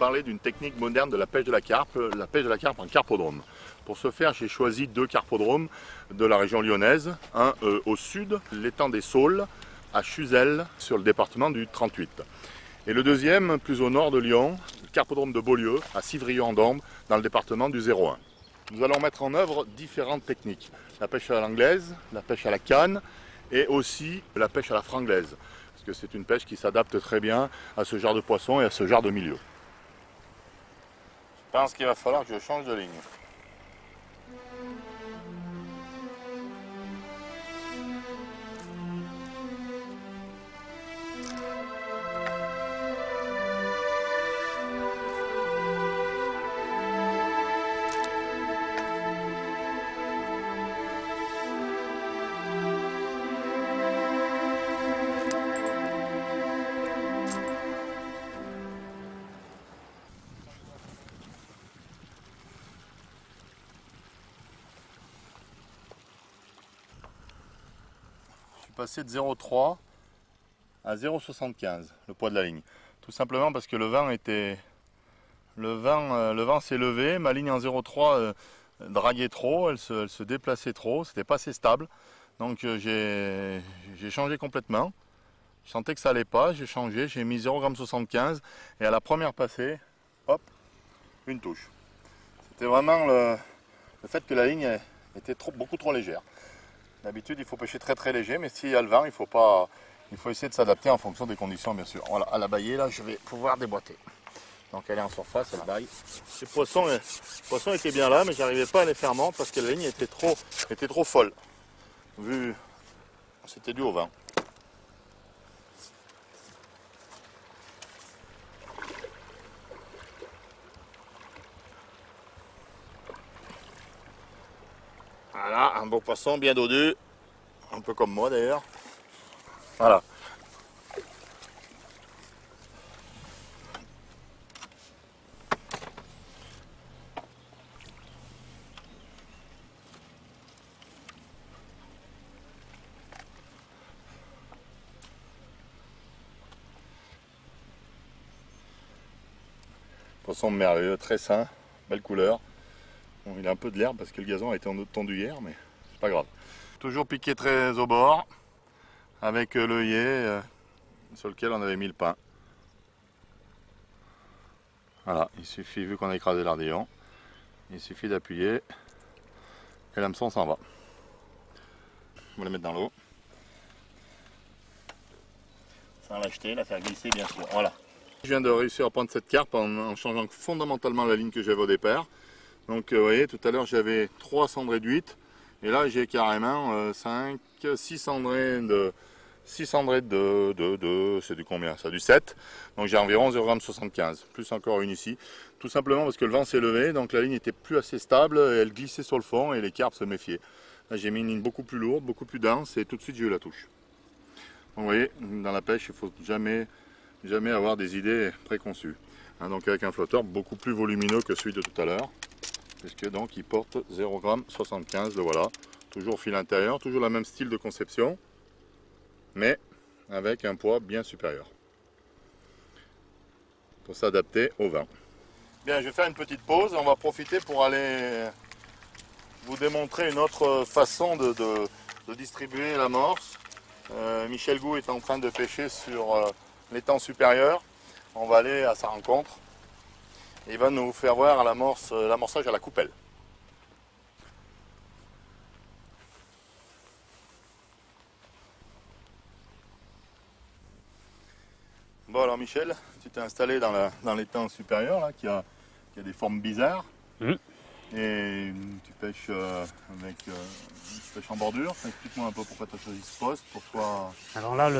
parler d'une technique moderne de la pêche de la carpe en carpodrome. Pour ce faire, j'ai choisi 2 carpodromes de la région lyonnaise. Un au sud, l'étang des Saules, à Chuzelles, sur le département du 38. Et le deuxième, plus au nord de Lyon, le carpodrome de Beaulieu, à Civrieux-en-Dombes, dans le département du 01. Nous allons mettre en œuvre différentes techniques. La pêche à l'anglaise, la pêche à la canne et aussi la pêche à la franglaise. Parce que c'est une pêche qui s'adapte très bien à ce genre de poisson et à ce genre de milieu. Je pense qu'il va falloir que je change de ligne. Passé de 0,3 à 0,75 le poids de la ligne. Tout simplement parce que le vent s'est levé, ma ligne en 0,3 draguait trop, elle se déplaçait trop, c'était pas assez stable. Donc j'ai changé complètement. Je sentais que ça allait pas, j'ai changé, j'ai mis 0,75 g et à la première passée, hop, une touche. C'était vraiment le fait que la ligne était beaucoup trop légère. D'habitude, il faut pêcher très très léger, mais s'il y a le vent, il faut essayer de s'adapter en fonction des conditions, bien sûr. Voilà, à la baillée, là, je vais pouvoir déboîter. Donc elle est en surface, elle baille. Les poissons étaient bien là, mais j'arrivais pas à les faire mordre parce que la ligne était trop folle. C'était dû au vent. Voilà, un beau poisson bien dodu, un peu comme moi d'ailleurs. Voilà. Poisson merveilleux, très sain, belle couleur. Bon, il a un peu de l'herbe parce que le gazon a été tondu hier, mais c'est pas grave. Toujours piqué très au bord, avec l'œillet sur lequel on avait mis le pain. Voilà, il suffit, vu qu'on a écrasé l'ardillon, il suffit d'appuyer et l'hameçon s'en va. On va le mettre dans l'eau. Sans l'acheter, la faire glisser bien sûr. Voilà. Je viens de réussir à prendre cette carpe en changeant fondamentalement la ligne que j'avais au départ. Donc vous voyez, tout à l'heure j'avais 3 cendrées d'huîtres et là j'ai carrément 6 cendrées de... 6 cendrées c'est du combien ça? Du 7. Donc j'ai environ 0,75 g, plus encore une ici. Tout simplement parce que le vent s'est levé, donc la ligne était plus assez stable, et elle glissait sur le fond et les carpes se méfiaient. Là j'ai mis une ligne beaucoup plus lourde, beaucoup plus dense et tout de suite j'ai eu la touche. Donc vous voyez, dans la pêche il ne faut jamais avoir des idées préconçues. Donc avec un flotteur beaucoup plus volumineux que celui de tout à l'heure, puisque donc il porte 0,75 g, le voilà. Toujours fil intérieur, toujours le même style de conception, mais avec un poids bien supérieur pour s'adapter au vent. Bien, je vais faire une petite pause, on va profiter pour aller vous démontrer une autre façon de distribuer l'amorce. Michel Gou est en train de pêcher sur l'étang supérieur. On va aller à sa rencontre et il va nous faire voir l'amorçage à la coupelle. Bon alors Michel, tu t'es installé dans l'étang supérieur là, qui a des formes bizarres. Et tu pêches en bordure. Explique-moi un peu pourquoi tu as choisi ce poste. Pourquoi... Alors là,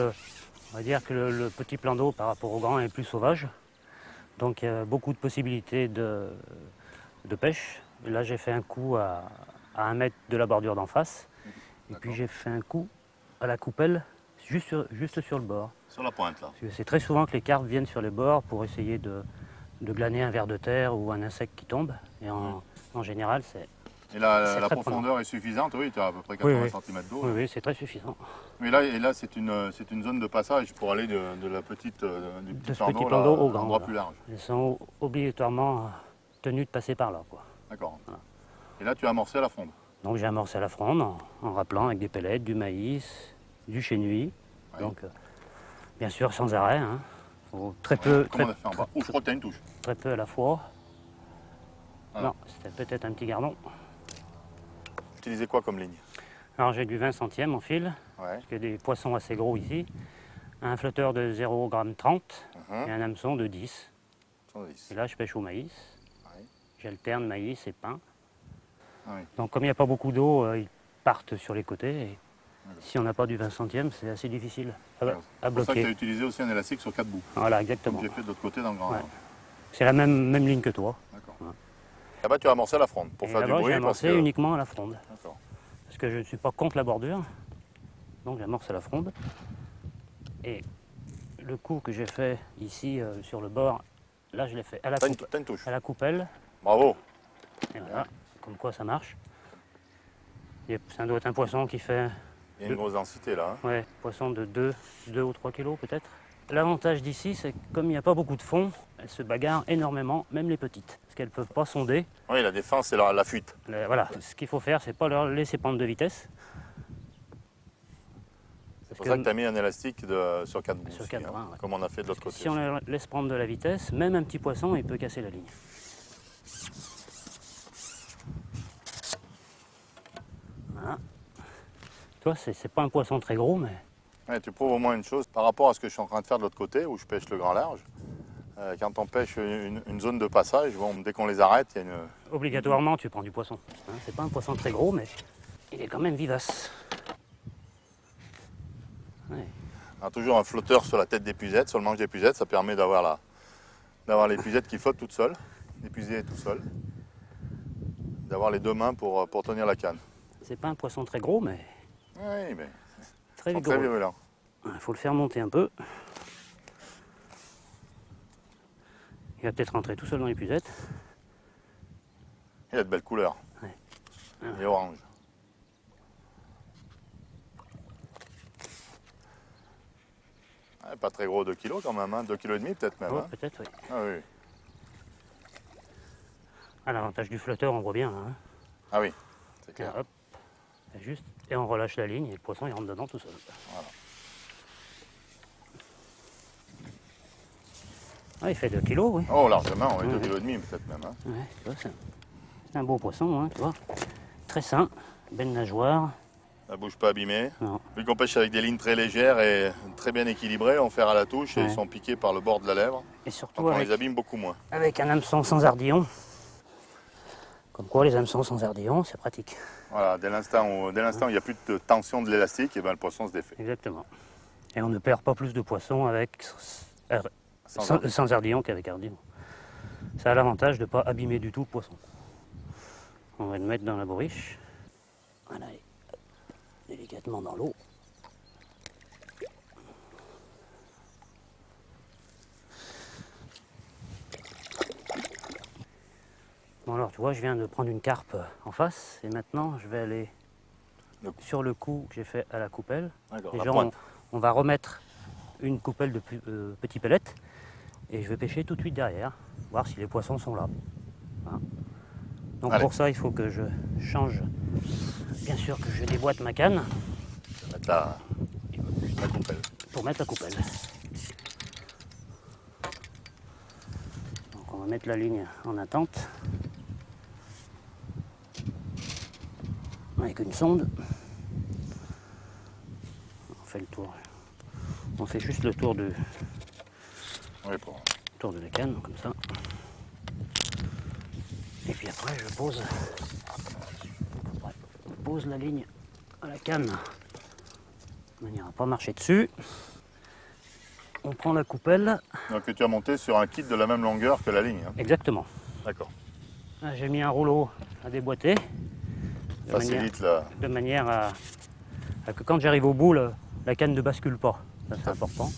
on va dire que le petit plan d'eau par rapport au grand est plus sauvage. Donc il y a beaucoup de possibilités de pêche. Et là j'ai fait un coup à 1 mètre de la bordure d'en face. Et puis j'ai fait un coup à la coupelle juste sur le bord. Sur la pointe là. C'est très souvent que les carpes viennent sur les bords pour essayer de glaner un ver de terre ou un insecte qui tombe. Et en général, c'est Et la très profondeur est suffisante, oui, tu as à peu près Oui, 80 oui. cm d'eau. Oui, oui, c'est très suffisant. Mais là c'est une zone de passage pour aller de la petite, du De petit ce plan petit d'eau plan à d'eau au un grand. endroit Voilà. plus large. Ils sont obligatoirement tenus de passer par là, quoi. D'accord. Voilà. Et là tu as amorcé à la fronde. Donc j'ai amorcé à la fronde en rappelant avec des pellets, du maïs, du chénuis. Oui. Donc bien sûr sans arrêt. Hein. Faut très Ouais. peu, Comment on a fait en bas? Oh, je crois que tu as une touche. très peu à la fois. Ah. Non, c'était peut-être un petit gardon. Utilisez quoi comme ligne? Alors j'ai du 20 centièmes en fil, Ouais. parce qu'il y a des poissons assez gros ici. Un flotteur de 0,30 g Mhm. et un hameçon de 10. 110. Et là je pêche au maïs. Ouais. J'alterne maïs et pain. Ah oui. Donc comme il n'y a pas beaucoup d'eau, ils partent sur les côtés. Et D'accord. si on n'a pas du 20 centièmes, c'est assez difficile à C'est pour ça que bloquer. tu as utilisé aussi un élastique sur 4 bouts. Voilà, Comme exactement. j'ai fait de l'autre côté dans le grand Ouais. large. C'est la même ligne que toi. D'accord. Ouais. Là-bas tu as amorcé à la fronde pour Et faire du là-bas, j'ai bruit. Parce amorcé que... uniquement à la fronde. D'accord. Parce que je ne suis pas contre la bordure. Donc j'amorce à la fronde. Et le coup que j'ai fait ici sur le bord, là je l'ai fait à la, T'as une touche. à la coupelle. Bravo. Et voilà, comme quoi ça marche. Ça doit être un poisson qui fait, Il y a une grosse densité là. Hein. ouais, poisson de 2 ou 3 kilos peut-être. L'avantage d'ici, c'est que comme il n'y a pas beaucoup de fond, elles se bagarrent énormément, même les petites. Parce qu'elles ne peuvent pas sonder. Oui, la défense, c'est la fuite. Voilà, ce qu'il faut faire, c'est pas leur laisser prendre de vitesse. C'est pour ça que tu as mis un élastique sur 4 bouts. Sur aussi, 4 hein, brins, ouais. comme on a fait de l'autre côté. Si on leur laisse prendre de la vitesse, même un petit poisson, il peut casser la ligne. Voilà. Toi, c'est pas un poisson très gros, mais Ouais, tu prouves au moins une chose par rapport à ce que je suis en train de faire de l'autre côté, où je pêche le grand large. Quand on pêche une zone de passage, bon, dès qu'on les arrête, il y a une... obligatoirement, tu prends du poisson. Hein, c'est pas un poisson très gros, mais il est quand même vivace. Ouais. On a toujours un flotteur sur la tête d'épuisette, sur le manche d'épuisette, ça permet d'avoir l'épuisette qui flotte toute seule, l'épuisette tout seul, d'avoir les deux mains pour tenir la canne. C'est pas un poisson très gros, mais Oui, mais très ils sont très vigoureux. virulents. Il faut le faire monter un peu. Il va peut-être rentrer tout seul dans l'épuisette. Il y a de belles couleurs. Ouais. Et orange. Ouais, pas très gros, 2 kg quand même, hein, 2,5 kg peut-être même. Oh, Hein. peut-être, oui. Ah oui. Ah, l'avantage du flotteur, on voit bien. Là, hein. Ah oui, c'est clair. Hop, et juste, et on relâche la ligne et le poisson il rentre dedans tout seul. Voilà. Ah, il fait 2 kilos, oui. Oh, largement, oui, Ouais. 2,5 kg peut-être même. Hein. Ouais, tu vois, c'est un beau poisson, hein, tu vois. Très sain, belle nageoire. La bouche pas abîmée. Non. Vu qu'on pêche avec des lignes très légères et très bien équilibrées, on fait à la touche et Ouais. ils sont piqués par le bord de la lèvre. Et surtout Donc on avec, les abîme beaucoup moins. avec un hameçon sans ardillon. Comme quoi, les hameçons sans ardillon, c'est pratique. Voilà, dès l'instant où il n'y a plus de tension de l'élastique, et ben, le poisson se défait. Exactement. Et on ne perd pas plus de poissons avec sans ardillon qu'avec ardillon. Ça a l'avantage de ne pas abîmer du tout le poisson. On va le mettre dans la bourriche. Voilà, allez, délicatement dans l'eau. Bon alors tu vois, je viens de prendre une carpe en face et maintenant je vais aller sur le coup que j'ai fait à la coupelle. D'accord, la Déjà pointe. on va remettre une coupelle de petits pellets et je vais pêcher tout de suite derrière, voir si les poissons sont là. Voilà. Donc Allez. pour ça il faut que je change, bien sûr que je déboîte ma canne Je vais mettre la coupelle. pour mettre la coupelle. Donc on va mettre la ligne en attente. Avec une sonde. On fait le tour. On fait juste le tour de, Oui, pour... tour de la canne, comme ça. Et puis après, je pose la ligne à la canne, de manière à ne pas marcher dessus. On prend la coupelle. Donc tu as monté sur un kit de la même longueur que la ligne. Hein. Exactement. D'accord. Là, j'ai mis un rouleau à déboîter. Facilite De manière à que quand j'arrive au bout, la canne ne bascule pas. Ça, c'est important.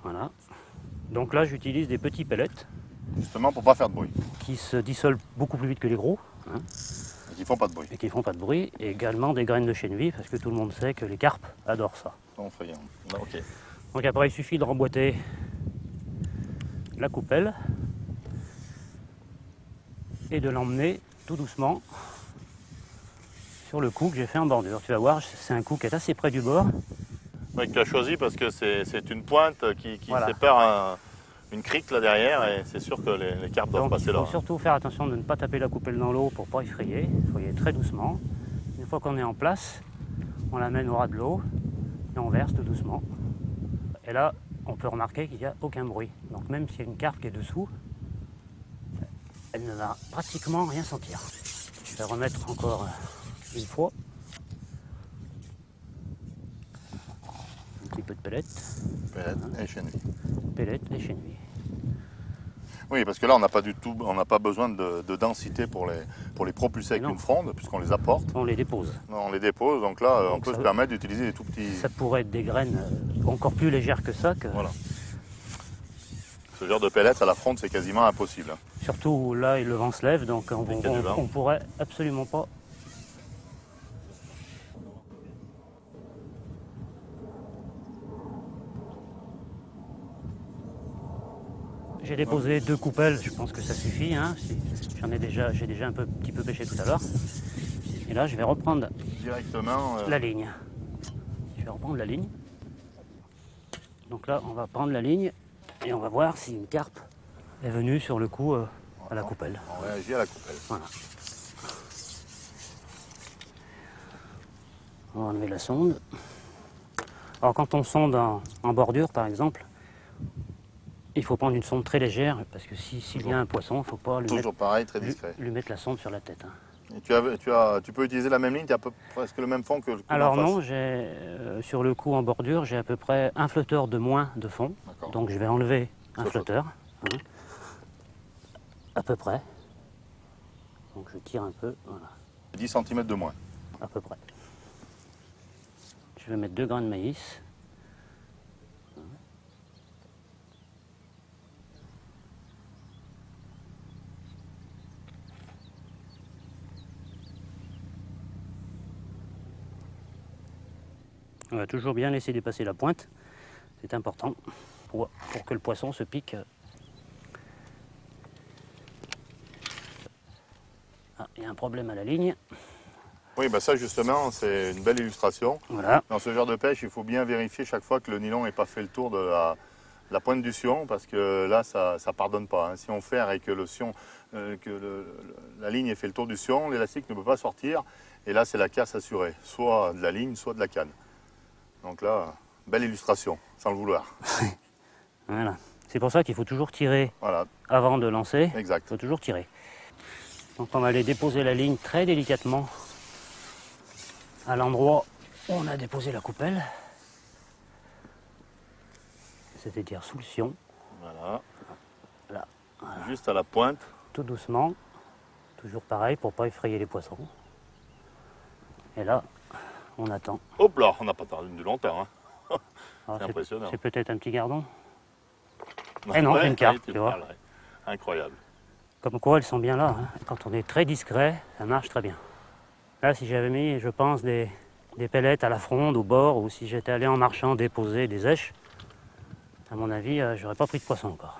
Voilà. Donc là, j'utilise des petits pellets Justement pour pas faire de bruit. qui se dissolvent beaucoup plus vite que les gros, hein, Et qui font pas de bruit. et qui font pas de bruit. Et également des graines de chêne vie, parce que tout le monde sait que les carpes adorent ça. Non, effrayant. Ok. Donc après, il suffit de remboîter la coupelle et de l'emmener tout doucement sur le coup que j'ai fait en bordure. Tu vas voir, c'est un coup qui est assez près du bord. Ouais, que tu as choisi parce que c'est une pointe qui Voilà. sépare une crique là derrière et c'est sûr que les carpes doivent Donc passer il là. faut surtout faire attention de ne pas taper la coupelle dans l'eau pour ne pas effrayer. Il faut y aller très doucement. Une fois qu'on est en place, on l'amène au ras de l'eau et on verse tout doucement. Et là, on peut remarquer qu'il n'y a aucun bruit. Donc même s'il y a une carpe qui est dessous, elle ne va pratiquement rien sentir. Je vais remettre encore une fois. Un petit peu de pellette, Et chêne vie. pellette et chêne vie. Oui, parce que là, on n'a pas besoin de densité pour les propulser avec Non. une fronde, puisqu'on les apporte. On les dépose. Non, on les dépose, donc là, on Donc peut ça- se permettre d'utiliser des tout petits. Ça pourrait être des graines encore plus légères que ça. Voilà. Ce genre de pellets à la fronde, c'est quasiment impossible. Surtout là, le vent se lève, donc qu'il y a du vent. on pourrait absolument pas. J'ai déposé 2 coupelles, je pense que ça suffit. Hein. J'ai déjà un petit peu pêché tout à l'heure. Et là, je vais reprendre Directement. la ligne. Je vais reprendre la ligne. Donc là, on va prendre la ligne et on va voir si une carpe est venue sur le coup à la coupelle. On réagit à la coupelle. Voilà. On va enlever la sonde. Alors quand on sonde en bordure par exemple, il faut prendre une sonde très légère parce que s'il y a un poisson, il ne faut pas Toujours pareil, très discret. lui mettre la sonde sur la tête. Hein. Et tu peux utiliser la même ligne, tu as presque le même fond que le coup Alors d'en face. non, sur le coup en bordure, j'ai à peu près un flotteur de moins de fond. D'accord. Donc je vais enlever un Ce flotteur. Hein, à peu près. Donc je tire un peu, voilà, 10 cm de moins. à peu près. Je vais mettre 2 grains de maïs. On va toujours bien laisser dépasser la pointe, c'est important pour que le poisson se pique. Ah, il y a un problème à la ligne. Oui, bah ça justement, c'est une belle illustration. Voilà, Dans ce genre de pêche, il faut bien vérifier chaque fois que le nylon n'ait pas fait le tour de la pointe du sion, parce que là, ça ne pardonne pas. Hein. Si on ferre et que la ligne ait fait le tour du sion, l'élastique ne peut pas sortir, et là, c'est la casse assurée, soit de la ligne, soit de la canne. Donc là, belle illustration, sans le vouloir. voilà. C'est pour ça qu'il faut toujours tirer Voilà, avant de lancer. Il exact. faut toujours tirer. Donc on va aller déposer la ligne très délicatement à l'endroit où on a déposé la coupelle. C'est-à-dire sous le sion. Voilà. Là, Juste à la pointe. tout doucement. Toujours pareil pour ne pas effrayer les poissons. Et là, on attend. Hop là, on n'a pas tardé de longtemps. Hein. Alors, C'est impressionnant. C'est peut-être un petit gardon. Eh non, c'est une carpe, tu vois. parles, ouais. Incroyable. Comme quoi, elles sont bien là. Hein. Quand on est très discret, ça marche très bien. Là, si j'avais mis, je pense, des pellets à la fronde, au bord, ou si j'étais allé en marchant déposer des èches, à mon avis, j'aurais pas pris de poisson encore.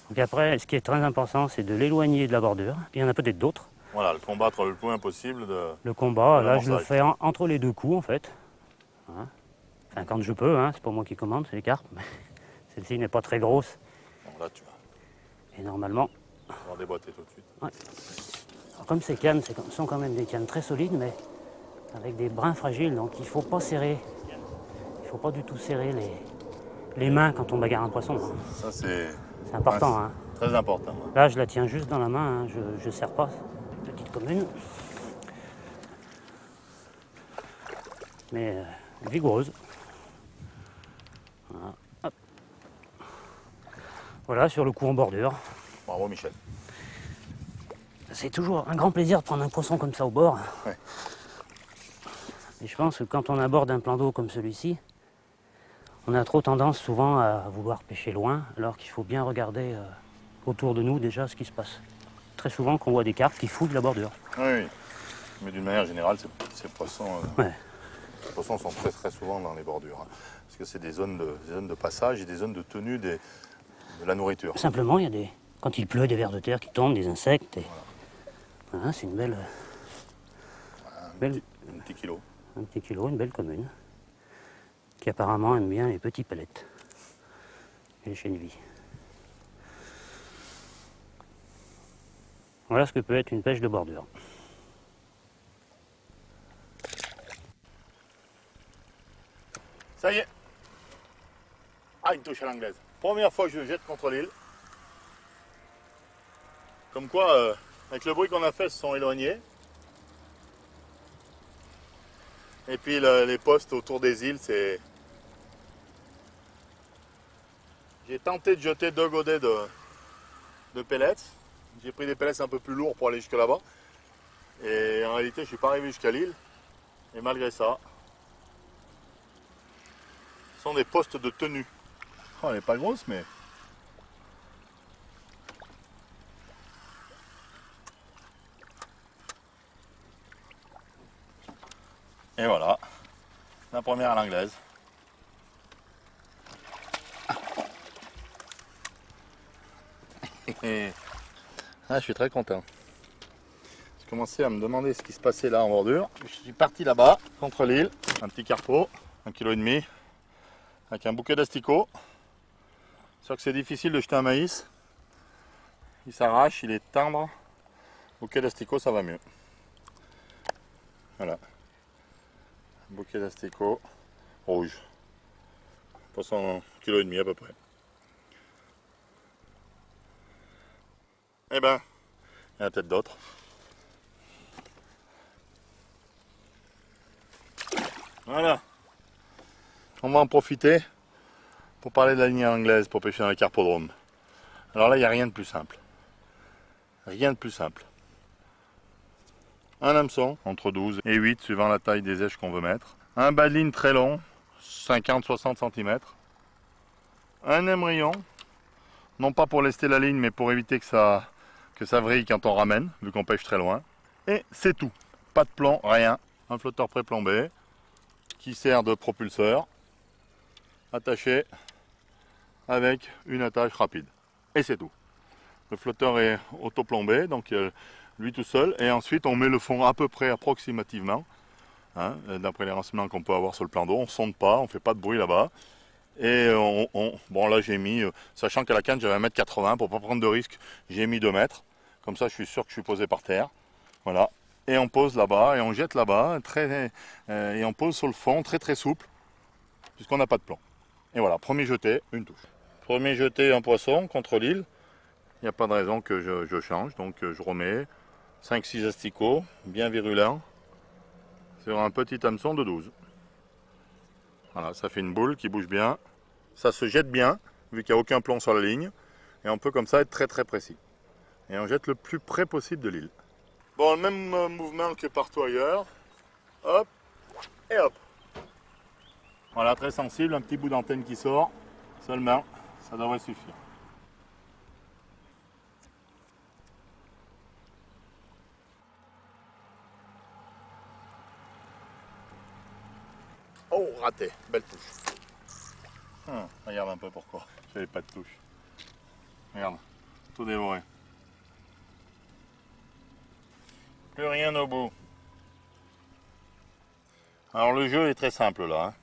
Donc après, ce qui est très important, c'est de l'éloigner de la bordure. Il y en a peut-être d'autres. Voilà, le combattre le plus impossible de... Le combat, Voilà, là, je le ça fais entre les 2 coups, en fait. Hein. Enfin, quand je peux, hein, c'est pas moi qui commande, c'est les carpes. Celle-ci n'est pas très grosse. Bon, là, tu vas Et normalement, pouvoir déboîter tout de suite. alors, comme ces cannes sont quand même des cannes très solides, mais avec des brins fragiles, donc il ne faut pas serrer. Il ne faut pas du tout serrer les mains quand on bagarre un poisson. Hein. Ça, c'est C'est important. Hein. très important. Là, je la tiens juste dans la main, hein. Je ne serre pas. Petite commune. Mais vigoureuse. Voilà. Hop. Voilà, sur le coup en bordure. Bravo, Michel. C'est toujours un grand plaisir de prendre un poisson comme ça au bord. Ouais. Et je pense que quand on aborde un plan d'eau comme celui-ci, On a trop tendance souvent à vouloir pêcher loin, alors qu'il faut bien regarder autour de nous déjà ce qui se passe. Très souvent qu'on voit des carpes qui fouillent la bordure. Oui, mais d'une manière générale, ces poissons, Ouais. les poissons sont très souvent dans les bordures. Hein, parce que c'est des zones de passage et des zones de tenue de la nourriture. Simplement, il y a des, quand il pleut, des vers de terre qui tombent, des insectes. Et... Voilà, c'est une belle... Un petit kilo. Un petit kilo, une belle commune, qui apparemment aime bien les petits palettes et les chenilles. Voilà ce que peut être une pêche de bordure. Ça y est. Ah, une touche à l'anglaise. Première fois que je jette contre l'île. Comme quoi, avec le bruit qu'on a fait, ils se sont éloignés. Et puis les postes autour des îles, c'est... J'ai tenté de jeter 2 godets de pellets. J'ai pris des pellets un peu plus lourds pour aller jusque là-bas. Et en réalité, je ne suis pas arrivé jusqu'à l'île. Et malgré ça, ce sont des postes de tenue. Oh, elle n'est pas grosse, mais... Et voilà, la première à l'anglaise. Ah, je suis très content. J'ai commencé à me demander ce qui se passait là en bordure. Je suis parti là-bas, contre l'île, un petit carpeau, 1,5 kg, avec un bouquet d'asticots. C'est sûr que c'est difficile de jeter un maïs. Il s'arrache, il est tendre. Bouquet d'asticots, ça va mieux. Voilà. Bouquet d'asticots rouge. Poisson 1,5 kg à peu près. Eh ben, il y en a peut-être d'autres. Voilà. On va en profiter pour parler de la ligne anglaise pour pêcher dans les carpodromes. Alors là, il n'y a rien de plus simple. Rien de plus simple. Un hameçon, entre 12 et 8, suivant la taille des éches qu'on veut mettre. Un bas de ligne très long, 50-60 cm. Un émerillon, non pas pour lester la ligne, mais pour éviter que ça vrille quand on ramène, vu qu'on pêche très loin. Et c'est tout. Pas de plomb, rien. Un flotteur pré-plombé qui sert de propulseur, attaché avec une attache rapide. Et c'est tout. Le flotteur est auto-plombé, donc lui tout seul. Et ensuite, on met le fond à peu près approximativement. Hein, d'après les renseignements qu'on peut avoir sur le plan d'eau. On ne sonde pas, on ne fait pas de bruit là-bas. Et bon là j'ai mis, sachant qu'à la canne j'avais 1,80 m pour ne pas prendre de risque, j'ai mis 2 mètres. Comme ça je suis sûr que je suis posé par terre. Voilà. Et on pose là-bas et on jette là-bas. Et on pose sur le fond très souple, puisqu'on n'a pas de plomb. Et voilà, premier jeté, une touche. Premier jeté un poisson contre l'île. Il n'y a pas de raison que je change. Donc je remets 5-6 asticots, bien virulents, sur un petit hameçon de 12. Voilà, ça fait une boule qui bouge bien. Ça se jette bien, vu qu'il n'y a aucun plomb sur la ligne. Et on peut comme ça être très précis. Et on jette le plus près possible de l'île. Bon, le même mouvement que partout ailleurs. Hop, et hop. Voilà, très sensible, un petit bout d'antenne qui sort. Seulement, ça devrait suffire. Oh, raté, belle touche. Regarde un peu pourquoi. J'avais pas de touche. Regarde, tout dévoré. Plus rien au bout. Alors le jeu est très simple là. Hein.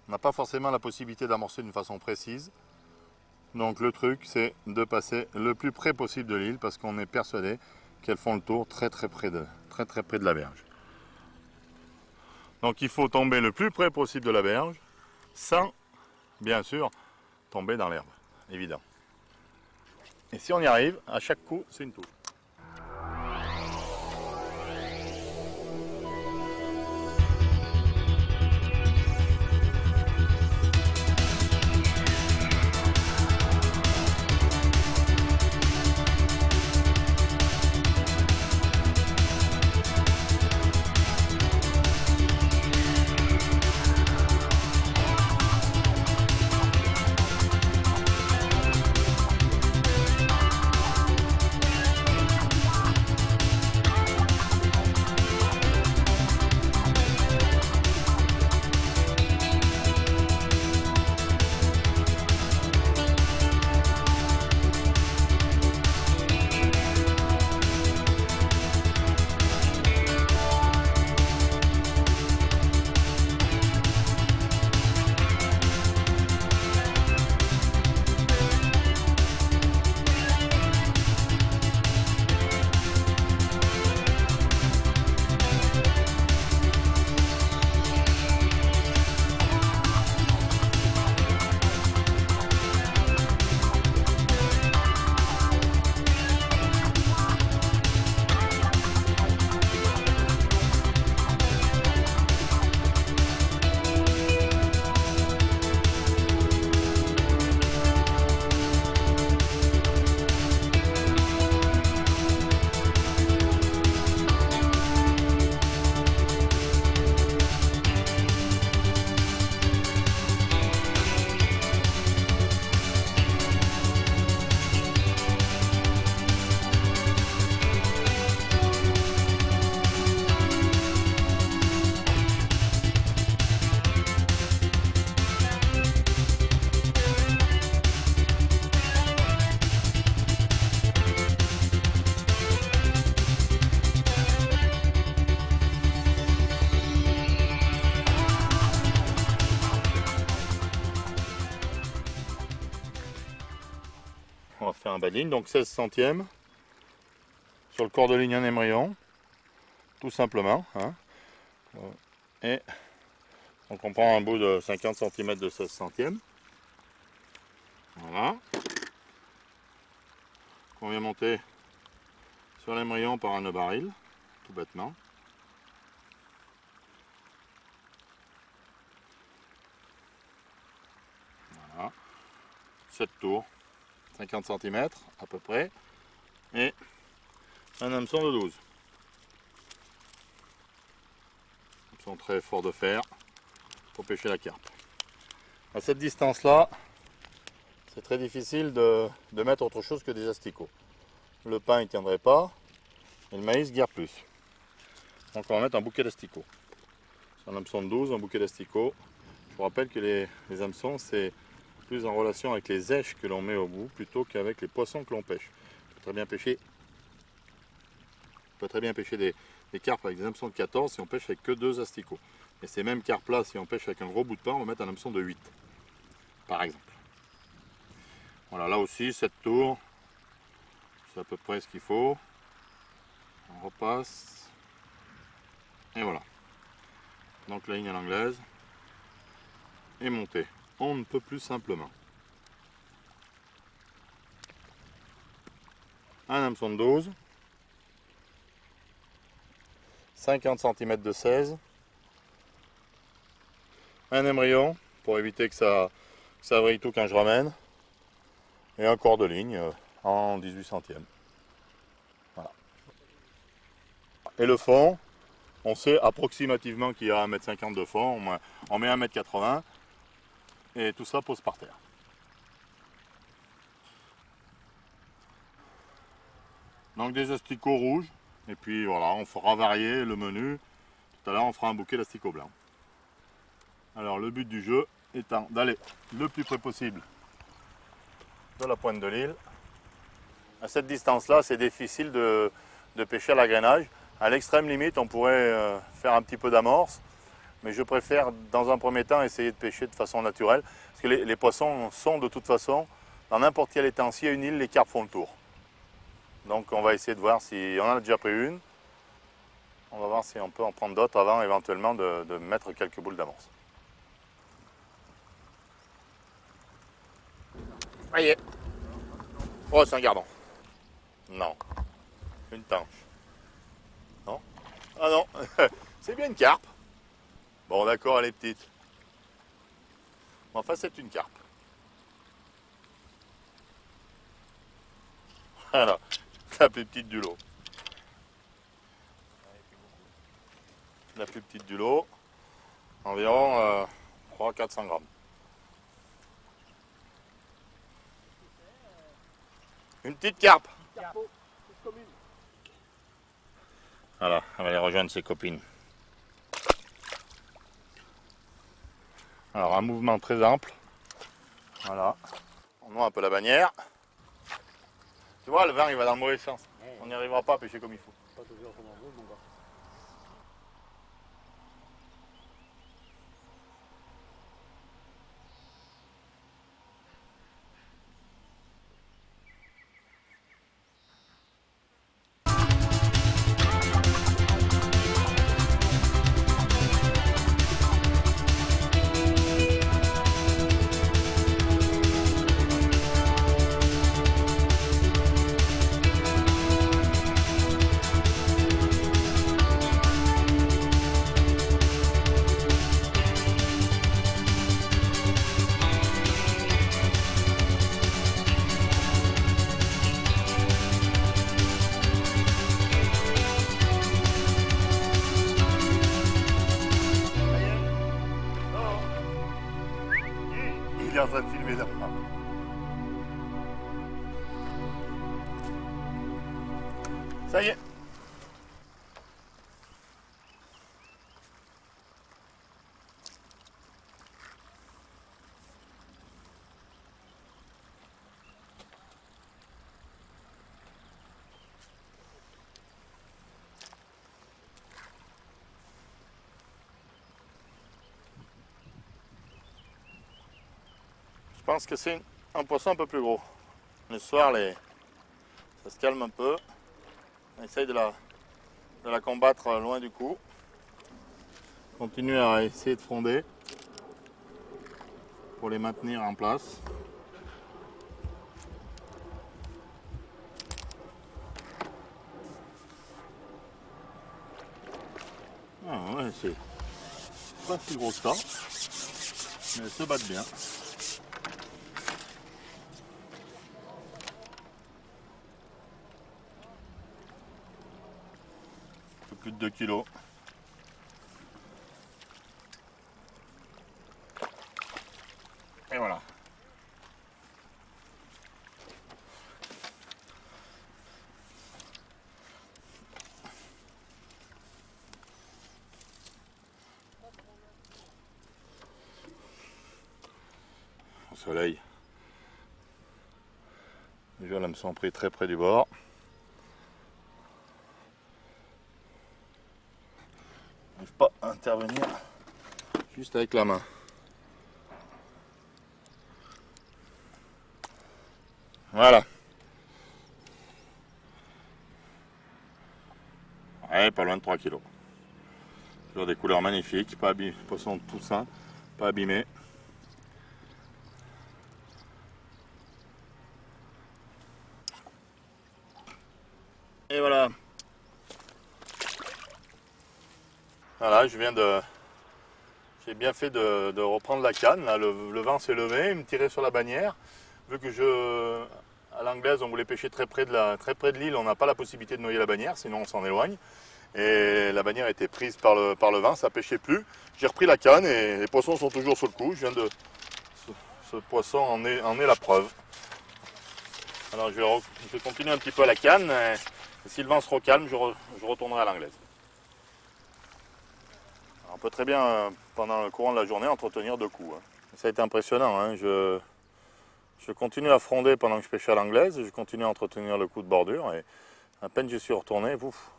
On n'a pas forcément la possibilité d'amorcer d'une façon précise. Donc le truc c'est de passer le plus près possible de l'île parce qu'on est persuadé qu'elles font le tour très près de la berge. Donc il faut tomber le plus près possible de la berge sans, bien sûr, tomber dans l'herbe, évident. Et si on y arrive, à chaque coup, c'est une touche. On va faire un bas de ligne, donc 16 centièmes sur le corps de ligne un émerillon, tout simplement. Hein. Et donc on prend un bout de 50 cm de 16 centièmes. Voilà. On vient monter sur l'émerillon par un nœud baril, tout bêtement. Voilà. 7 tours, 50 cm à peu près. Et un hameçon de 12. Hameçon très fort de fer pour pêcher la carpe. À cette distance-là, c'est très difficile de mettre autre chose que des asticots. Le pain ne tiendrait pas et le maïs guère plus. Donc on va mettre un bouquet d'asticots. C'est un hameçon de 12, un bouquet d'asticots. Je vous rappelle que les hameçons, c'est plus en relation avec les èches que l'on met au bout plutôt qu'avec les poissons que l'on pêche. On peut très bien pêcher des carpes avec des hameçons de 14 si on pêche avec que 2 asticots. Et ces mêmes carpes là, si on pêche avec un gros bout de pain, on va mettre un hameçon de 8 par exemple. Voilà, là aussi 7 tours, c'est à peu près ce qu'il faut. On repasse et voilà. Donc la ligne à l'anglaise est montée. On ne peut plus simplement. Un hameçon de 12, 50 cm de 16, un émerillon pour éviter que ça vrille tout quand je ramène, et un corps de ligne en 18 centièmes. Voilà. Et le fond, on sait approximativement qu'il y a 1,50 m de fond, on met 1,80 m et tout ça pose par terre. Donc des asticots rouges, et puis voilà, on fera varier le menu. Tout à l'heure on fera un bouquet d'asticots blancs. Alors le but du jeu étant d'aller le plus près possible de la pointe de l'île. À cette distance-là, c'est difficile de pêcher à l'agrainage. À l'extrême limite, on pourrait faire un petit peu d'amorce, mais je préfère dans un premier temps essayer de pêcher de façon naturelle, parce que les poissons sont de toute façon, dans n'importe quel étang, une île, les carpes font le tour. Donc on va essayer de voir si on en a déjà pris une. On va voir si on peut en prendre d'autres avant éventuellement de mettre quelques boules d'amorce. Ça y est. Oh, c'est un gardon. Non. Une tanche. Non. Ah non. C'est bien une carpe. Bon, d'accord, elle est petite. Enfin, c'est une carpe. Voilà. La plus petite du lot. La plus petite du lot. Environ 300-400 grammes. Une petite carpe. Voilà, elle va aller rejoindre ses copines. Alors un mouvement très ample. Voilà. On noie un peu la bannière. Tu vois, le vent il va dans le mauvais sens. On n'y arrivera pas à pêcher comme il faut. Il est en train de filmer là. Ça y est. Je pense que c'est un poisson un peu plus gros. Le soir, ça se calme un peu. On essaye de la combattre loin du cou. Continue à essayer de fronder pour les maintenir en place. Ah ouais, c'est pas si gros que ça, mais elles se battent bien. Un peu plus de 2 kilos. Et voilà. Au soleil. Déjà là me sont pris très près du bord. Je n'arrive pas à intervenir juste avec la main. Voilà. Ouais, pas loin de 3 kilos. Toujours des couleurs magnifiques, pas abîmés, poisson tout sain, pas abîmé. Et voilà. Voilà, j'ai bien fait de reprendre la canne. Là, le vent s'est levé, il me tirait sur la bannière. Vu que à l'anglaise, on voulait pêcher très près de l'île, on n'a pas la possibilité de noyer la bannière, sinon on s'en éloigne. Et la bannière était prise par le vent, ça pêchait plus. J'ai repris la canne et les poissons sont toujours sur le coup. Ce poisson en est la preuve. Alors je vais continuer un petit peu à la canne. Et si le vent se recalme, je retournerai à l'anglaise. On peut très bien, pendant le courant de la journée, entretenir 2 coups. Ça a été impressionnant. Hein. Je continue à fronder pendant que je pêche à l'anglaise. Je continue à entretenir le coup de bordure. Et à peine je suis retourné, ouf.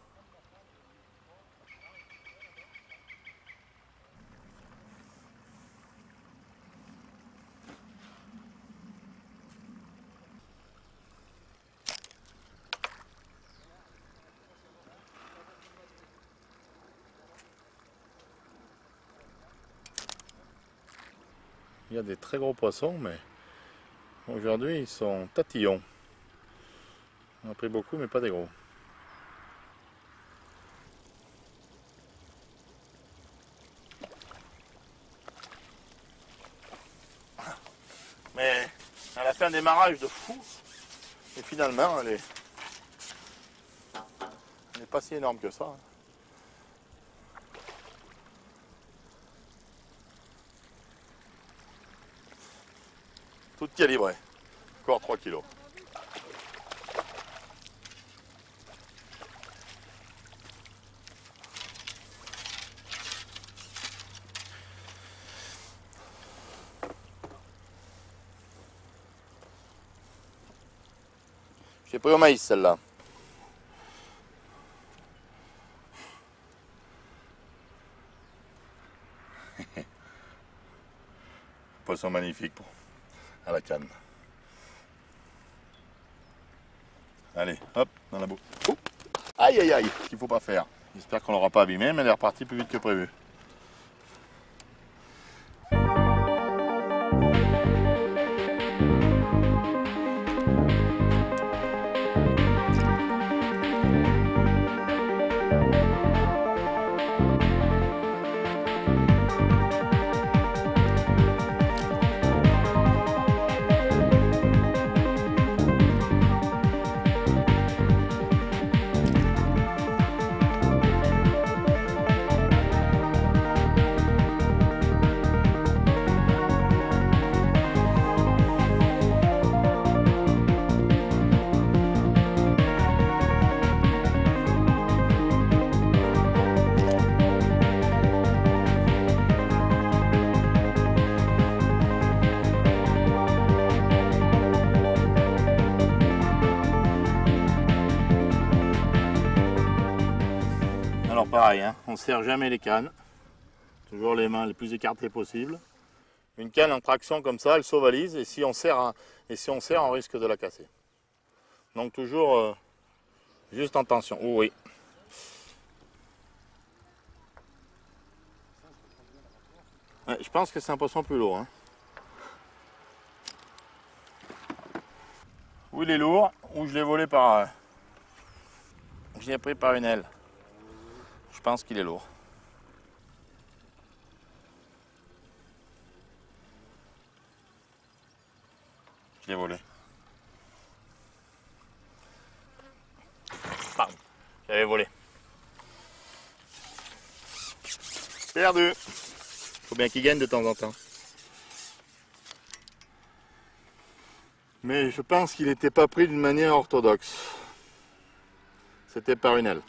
Il y a des très gros poissons, mais aujourd'hui ils sont tatillons. On a pris beaucoup, mais pas des gros. Mais elle a fait un démarrage de fou, et finalement elle n'est pas si énorme que ça. Toute calibrée, encore 3 kilos. J'ai pris au maïs celle-là. Poisson magnifique à la canne. Allez, hop, dans la bouche. Oh, aïe aïe aïe, ce qu'il ne faut pas faire. J'espère qu'on l'aura pas abîmé, mais elle est repartie plus vite que prévu. Alors pareil, hein, on ne serre jamais les cannes, toujours les mains les plus écartées possible. Une canne en traction comme ça, elle s'ovalise et si on serre, on risque de la casser. Donc toujours juste en tension. Oh, oui. Ouais, je pense que c'est un poisson plus lourd. Hein. Ou il est lourd, ou je l'ai volé par... je l'ai pris par une aile. Je pense qu'il est lourd. Je l'ai volé. Pardon, j'avais volé. Perdu. Faut bien qu'il gagne de temps en temps. Mais je pense qu'il n'était pas pris d'une manière orthodoxe. C'était par une aile.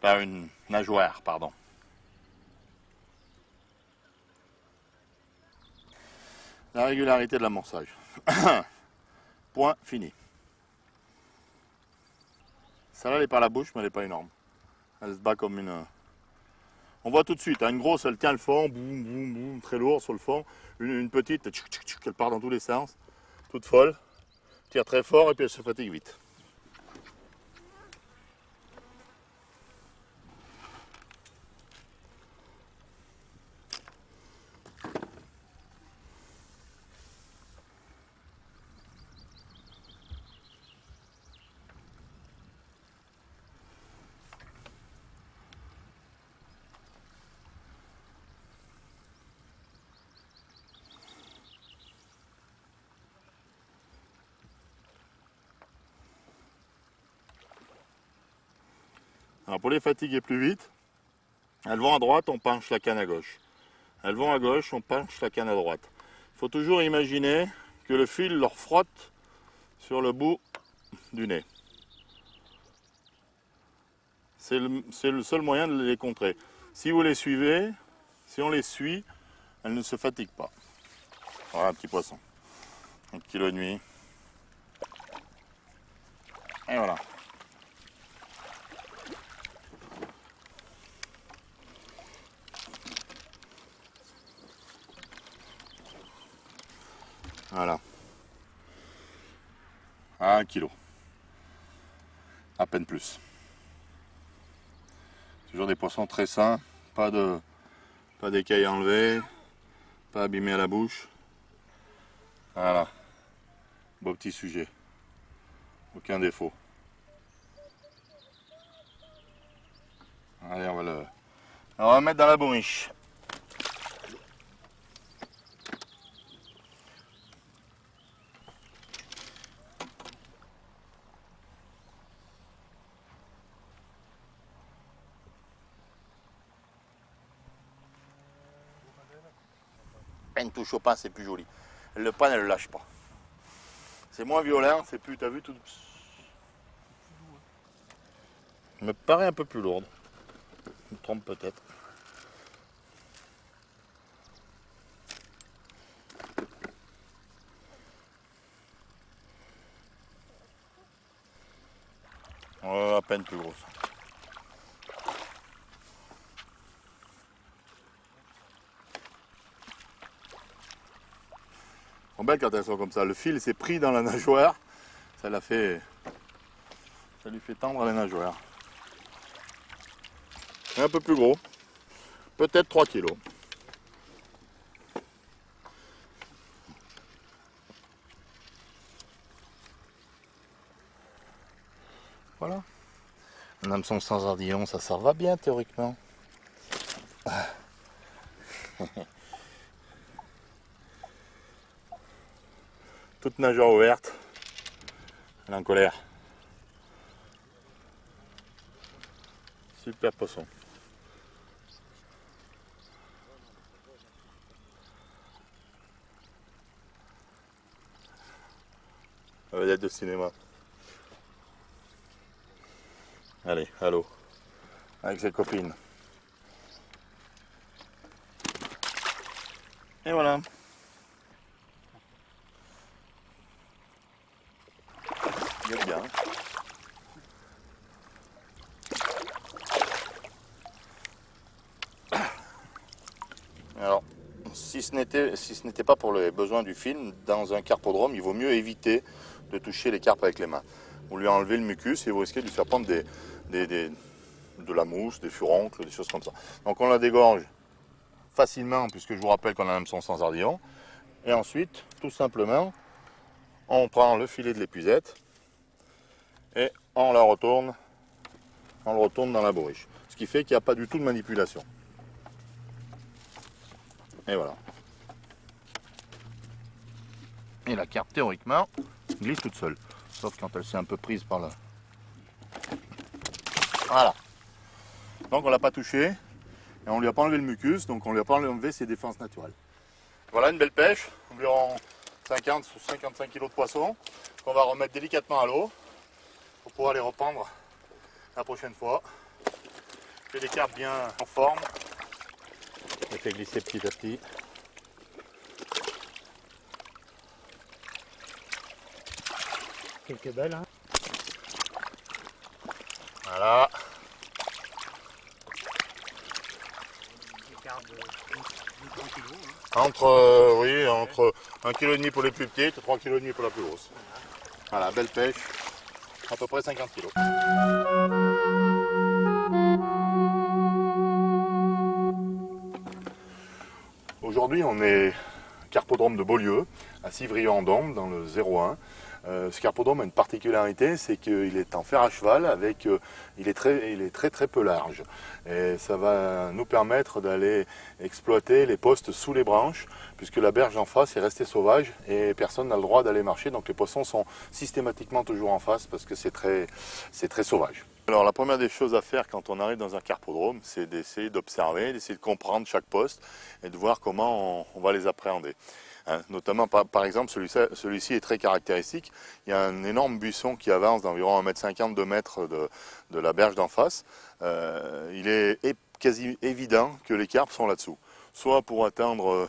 Par une nageoire, pardon. La régularité de l'amorçage. Point fini. Celle-là, elle est par la bouche, mais elle n'est pas énorme. Elle se bat comme une... On voit tout de suite, hein, une grosse, elle tient le fond, boum, boum, boum, très lourd sur le fond. Une petite, elle part dans tous les sens, toute folle, tire très fort et puis elle se fatigue vite. Alors pour les fatiguer plus vite, elles vont à droite, on penche la canne à gauche. Elles vont à gauche, on penche la canne à droite. Il faut toujours imaginer que le fil leur frotte sur le bout du nez. C'est le seul moyen de les contrer. Si vous les suivez, si on les suit, elles ne se fatiguent pas. Voilà un petit poisson. 1,5 kg. Et voilà. Voilà. 1 kg. À peine plus. Toujours des poissons très sains. Pas d'écailles enlevées. Pas abîmés à la bouche. Voilà. Beau petit sujet. Aucun défaut. Allez, on va le mettre dans la bourriche. Une touche au pain, c'est plus joli. Le pain, elle ne le lâche pas. C'est moins violent, c'est plus, t'as vu, tout. Me paraît un peu plus lourde. Je me trompe peut-être. À peine plus grosse. Elles sont belles quand elles sont comme ça. Le fil s'est pris dans la nageoire. Ça lui fait tendre les nageoires. Et un peu plus gros. Peut-être 3 kg. Voilà. Un hameçon sans ardillon, ça va bien théoriquement. Toute nageoire ouverte. Elle est en colère. Super poisson. La vedette de cinéma. Allez, à l'eau. Avec ses copines. Et voilà. Il est bien. Alors, si ce n'était pas pour les besoins du film, dans un carpodrome, il vaut mieux éviter de toucher les carpes avec les mains. Vous lui enlevez le mucus et vous risquez de lui faire prendre de la mousse, des furoncles, des choses comme ça. Donc on la dégorge facilement, puisque je vous rappelle qu'on a un hameçon sans ardillon. Et ensuite, tout simplement, on prend le filet de l'épuisette et on le retourne dans la bourriche. Ce qui fait qu'il n'y a pas du tout de manipulation. Et voilà. Et la carpe, théoriquement, glisse toute seule. Sauf quand elle s'est un peu prise par là. Voilà. Donc on ne l'a pas touché. Et on ne lui a pas enlevé le mucus. Donc on ne lui a pas enlevé ses défenses naturelles. Voilà une belle pêche. Environ 50 ou 55 kg de poisson. Qu'on va remettre délicatement à l'eau. Pour pouvoir les reprendre la prochaine fois. J'ai des carpes bien en forme. Je les fais glisser petit à petit. Quelques belles, hein. Voilà. Entre 1,5 kg pour les plus petites et 3,5 kg pour la plus grosse. Voilà, belle pêche. À peu près 50 kg. Aujourd'hui, on est carpodrome de Beaulieu, à Civrieux-en-Dombes, dans le 01. Ce carpodrome a une particularité, c'est qu'il est en fer à cheval, il est très peu large. Et ça va nous permettre d'aller exploiter les postes sous les branches, puisque la berge en face est restée sauvage et personne n'a le droit d'aller marcher. Donc les poissons sont systématiquement toujours en face parce que c'est très sauvage. Alors la première des choses à faire quand on arrive dans un carpodrome, c'est d'essayer d'observer, d'essayer de comprendre chaque poste et de voir comment on va les appréhender. Hein, notamment par exemple celui-ci est très caractéristique. Il y a un énorme buisson qui avance d'environ 1,50 m, 2 mètres de la berge d'en face. Il est quasi évident que les carpes sont là-dessous. Soit pour atteindre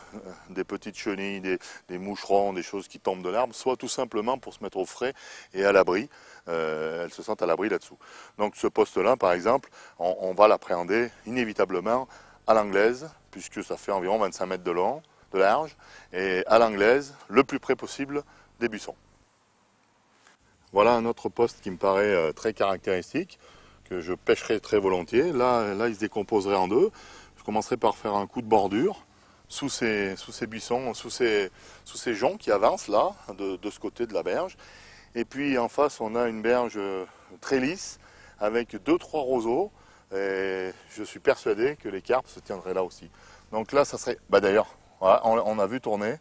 des petites chenilles, des moucherons, des choses qui tombent de l'arbre, soit tout simplement pour se mettre au frais et à l'abri. Elles se sentent à l'abri là-dessous. Donc ce poste-là, par exemple, on va l'appréhender inévitablement à l'anglaise, puisque ça fait environ 25 mètres de long, de large, et à l'anglaise, le plus près possible des buissons. Voilà un autre poste qui me paraît très caractéristique, que je pêcherai très volontiers. Là, il se décomposerait en deux. Je commencerai par faire un coup de bordure sous ces buissons, sous ces joncs qui avancent là, de ce côté de la berge. Et puis en face, on a une berge très lisse, avec 2-3 roseaux. Et je suis persuadé que les carpes se tiendraient là aussi. Donc là, ça serait... d'ailleurs, voilà, on a vu tourner,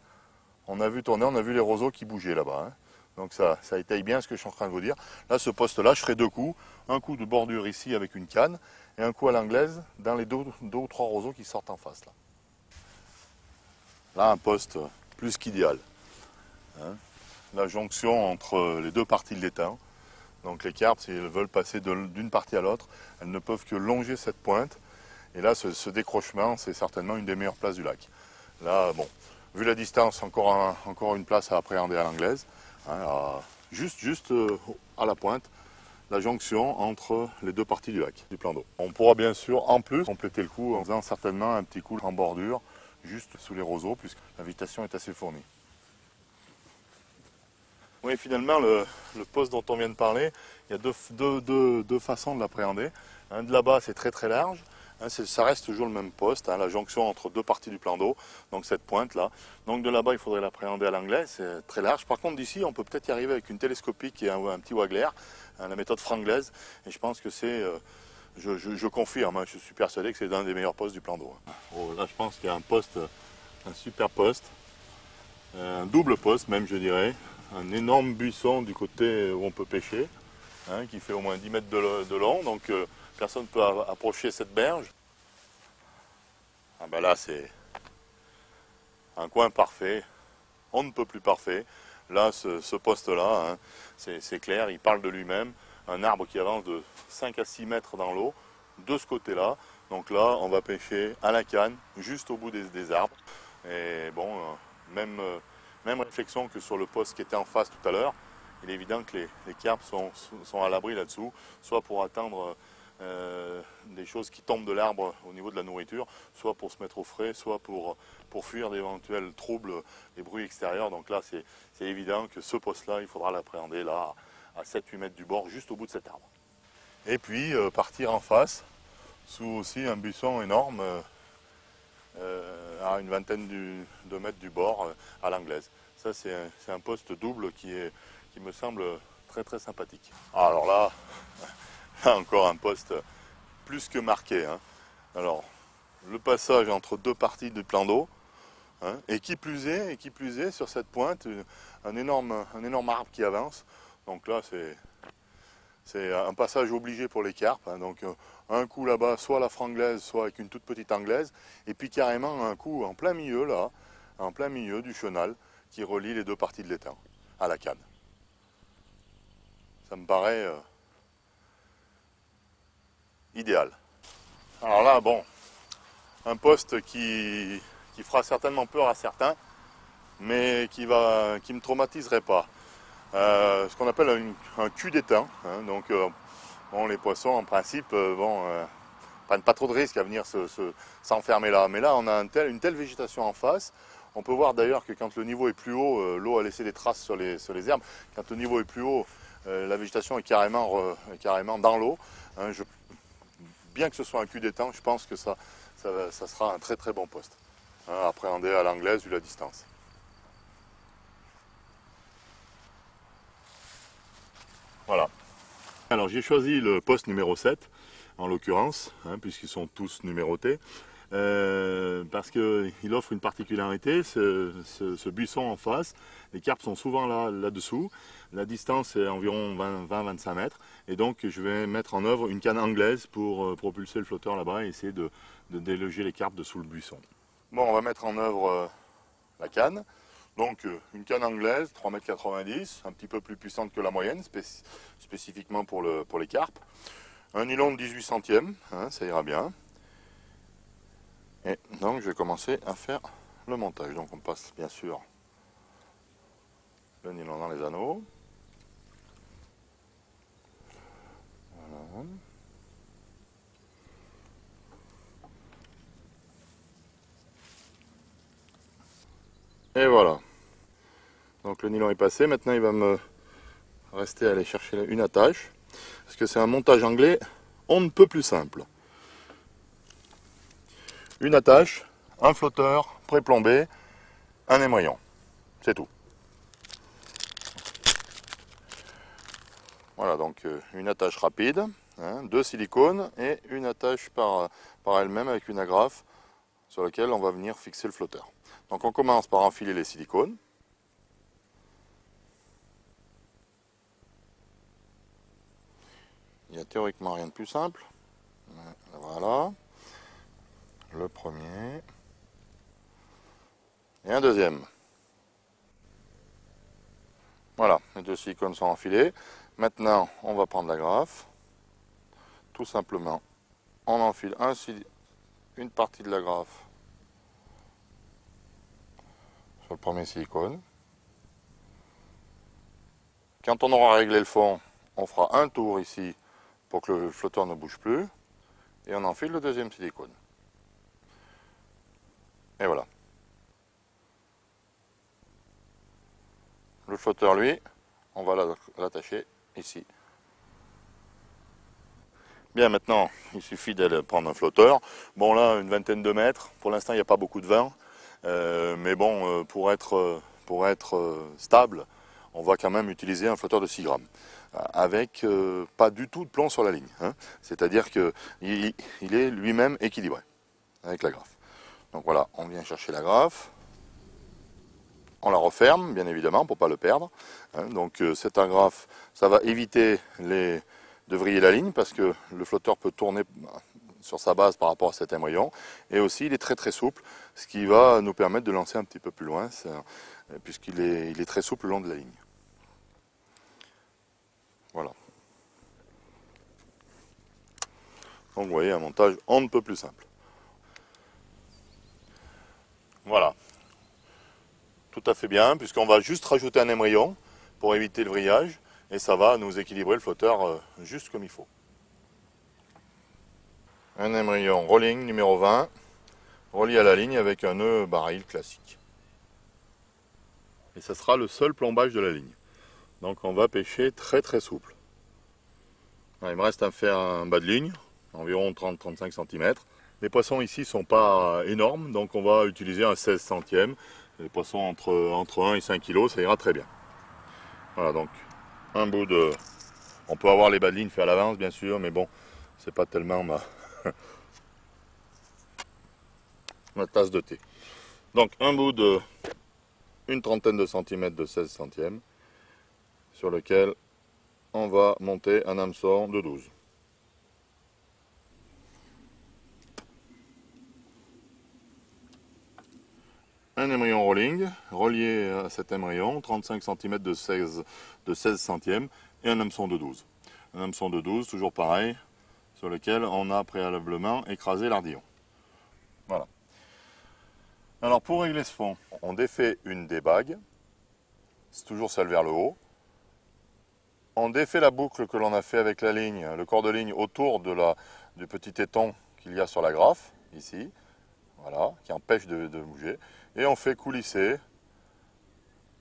on a vu les roseaux qui bougeaient là-bas. Hein. Donc ça étaye bien ce que je suis en train de vous dire. Là, ce poste-là, je ferai 2 coups. Un coup de bordure ici avec une canne et un coup à l'anglaise dans les 2 ou 3 roseaux qui sortent en face. Là, un poste plus qu'idéal. Hein. La jonction entre les deux parties de l'étang. Donc les carpes, si elles veulent passer d'une partie à l'autre, elles ne peuvent que longer cette pointe. Et là, ce décrochement, c'est certainement une des meilleures places du lac. Là, bon, vu la distance, encore une place à appréhender à l'anglaise. Hein, juste à la pointe, la jonction entre les deux parties du lac, du plan d'eau. On pourra bien sûr, en plus, compléter le coup en faisant certainement un petit coup en bordure, juste sous les roseaux, puisque l'invitation est assez fournie. Oui, finalement, le poste dont on vient de parler, il y a deux façons de l'appréhender. De là-bas, c'est très large. Ça reste toujours le même poste, la jonction entre deux parties du plan d'eau, donc cette pointe-là. Donc de là-bas, il faudrait l'appréhender à l'anglaise, c'est très large. Par contre, d'ici, on peut peut-être y arriver avec une télescopique et un petit waggler, la méthode franglaise. Et je pense que c'est, je confirme, je suis persuadé que c'est l'un des meilleurs postes du plan d'eau. Oh, là, je pense qu'il y a un super poste, un double poste même, je dirais. Un énorme buisson du côté où on peut pêcher, qui fait au moins 10 mètres de long, donc personne ne peut approcher cette berge. Là, c'est un coin parfait, on ne peut plus parfait. Là, ce poste-là, c'est clair, il parle de lui-même. Un arbre qui avance de 5 à 6 mètres dans l'eau, de ce côté-là. Donc là, on va pêcher à la canne, juste au bout des arbres. Et bon, même réflexion que sur le poste qui était en face tout à l'heure. Il est évident que les carpes sont à l'abri là-dessous, soit pour atteindre des choses qui tombent de l'arbre au niveau de la nourriture, soit pour se mettre au frais, soit pour fuir d'éventuels troubles, des bruits extérieurs. Donc là, c'est évident que ce poste-là, il faudra l'appréhender là à 7-8 mètres du bord, juste au bout de cet arbre. Et puis partir en face, sous aussi un buisson énorme, à une vingtaine de mètres du bord, à l'anglaise. Ça, c'est un poste double qui me semble très très sympathique. Alors là, encore un poste plus que marqué, hein. Alors, le passage entre deux parties du plan d'eau, hein, et qui plus est, sur cette pointe, un énorme arbre qui avance. Donc là, c'est un passage obligé pour les carpes, hein. Donc un coup là-bas, soit à la franglaise, soit avec une toute petite anglaise, et puis carrément un coup en plein milieu là, en plein milieu du chenal qui relie les deux parties de l'étang à la canne. Ça me paraît idéal. Alors là, bon, un poste qui fera certainement peur à certains, mais qui me traumatiserait pas. Ce qu'on appelle un cul d'étang, hein. Donc bon, les poissons en principe prennent pas trop de risques à venir s'enfermer là. Mais là, on a une telle végétation en face. On peut voir d'ailleurs que quand le niveau est plus haut, l'eau a laissé des traces sur les herbes. Quand le niveau est plus haut, la végétation est carrément dans l'eau, hein. Bien que ce soit un cul d'étang, je pense que ça sera un très très bon poste, hein, appréhendé à l'anglaise vu la distance. Voilà. Alors j'ai choisi le poste numéro 7, en l'occurrence, hein, puisqu'ils sont tous numérotés, parce qu'il offre une particularité, ce buisson en face. Les carpes sont souvent là-dessous, la distance est environ 20-25 mètres, et donc je vais mettre en œuvre une canne anglaise pour propulser le flotteur là-bas et essayer de déloger les carpes de sous le buisson. Bon, on va mettre en œuvre la canne. Donc une canne anglaise, 3,90 m, un petit peu plus puissante que la moyenne, spécifiquement pour les carpes. Un nylon de 18 centièmes, hein, ça ira bien. Et donc je vais commencer à faire le montage. Donc on passe bien sûr le nylon dans les anneaux. Voilà. Et voilà. Donc le nylon est passé. Maintenant il va me rester à aller chercher une attache. Parce que c'est un montage anglais on ne peut plus simple. Une attache, un flotteur pré-plombé, un émoillon. C'est tout. Voilà, donc une attache rapide, hein, deux silicones et une attache par elle-même avec une agrafe sur laquelle on va venir fixer le flotteur. Donc on commence par enfiler les silicones. Il n'y a théoriquement rien de plus simple. Voilà. Le premier. Et un deuxième. Voilà, les deux silicones sont enfilés. Maintenant, on va prendre l'agrafe. Tout simplement, on enfile une partie de l'agrafe sur le premier silicone. Quand on aura réglé le fond, on fera un tour ici pour que le flotteur ne bouge plus. Et on enfile le deuxième silicone. Et voilà. Le flotteur, lui, on va l'attacher ici. Bien, maintenant, il suffit d'aller prendre un flotteur. Bon, là, une vingtaine de mètres. Pour l'instant, il n'y a pas beaucoup de vent. Mais bon, pour être stable, on va quand même utiliser un flotteur de 6 grammes. Avec pas du tout de plomb sur la ligne, hein. C'est-à-dire qu'il est lui-même équilibré avec l'agrafe. Donc voilà, on vient chercher l'agrafe. On la referme, bien évidemment, pour ne pas le perdre, hein. Donc cette agrafe, ça va éviter de vriller la ligne parce que le flotteur peut tourner sur sa base par rapport à cet émoillon. Et aussi, il est très très souple, ce qui va nous permettre de lancer un petit peu plus loin, puisqu'il est très souple le long de la ligne. Voilà. Donc vous voyez, un montage on ne peut plus simple. Voilà. Tout à fait bien, puisqu'on va juste rajouter un émoillon pour éviter le vrillage, et ça va nous équilibrer le flotteur juste comme il faut. Un émerillon rolling numéro 20, relié à la ligne avec un nœud baril classique. Et ça sera le seul plombage de la ligne. Donc on va pêcher très très souple. Alors, il me reste à faire un bas de ligne, environ 30-35 cm. Les poissons ici ne sont pas énormes, donc on va utiliser un 16 centièmes. Les poissons entre 1 et 5 kg, ça ira très bien. Voilà, donc un bout de... On peut avoir les bas de ligne faits à l'avance, bien sûr, mais bon, c'est pas tellement ma tasse de thé. Donc un bout de une trentaine de centimètres de 16 centièmes, sur lequel on va monter un hameçon de 12. Un émerillon rolling, relié à cet émerillon, 35 cm de 16 centièmes et un hameçon de 12. Un hameçon de 12, toujours pareil, sur lequel on a préalablement écrasé l'ardillon. Voilà. Alors pour régler ce fond, on défait une des bagues, c'est toujours celle vers le haut. On défait la boucle que l'on a fait avec la ligne, le corps de ligne autour du petit téton qu'il y a sur la graffe, ici, voilà, qui empêche de bouger. Et on fait coulisser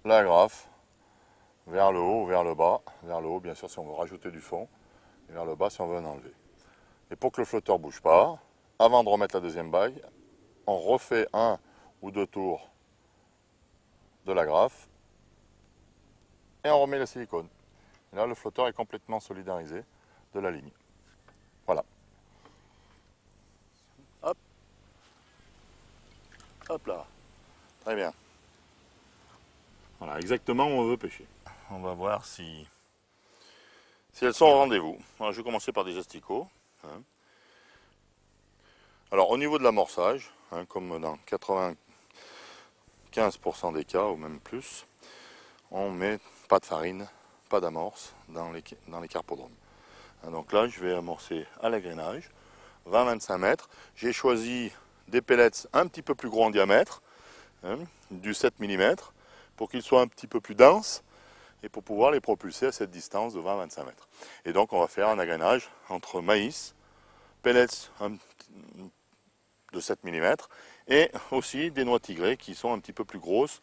la graffe vers le haut ou vers le bas. Vers le haut, bien sûr, si on veut rajouter du fond, et vers le bas si on veut en enlever. Et pour que le flotteur ne bouge pas, avant de remettre la deuxième bague, on refait un ou deux tours de la graffe et on remet le silicone. Et là, le flotteur est complètement solidarisé de la ligne. Voilà. Hop. Hop là. Très bien. Voilà, exactement où on veut pêcher. On va voir si elles sont au rendez-vous. Alors, je vais commencer par des asticots. Hein. Alors au niveau de l'amorçage, hein, comme dans 95% des cas, ou même plus, on met pas de farine, pas d'amorce dans les carpodromes. Hein, donc là, je vais amorcer à l'agrénage, 20-25 mètres. J'ai choisi des pellets un petit peu plus gros en diamètre, hein, du 7 mm, pour qu'ils soient un petit peu plus denses et pour pouvoir les propulser à cette distance de 20-25 mètres. Et donc on va faire un agrénage entre maïs, pellets de 7 mm et aussi des noix tigrées qui sont un petit peu plus grosses,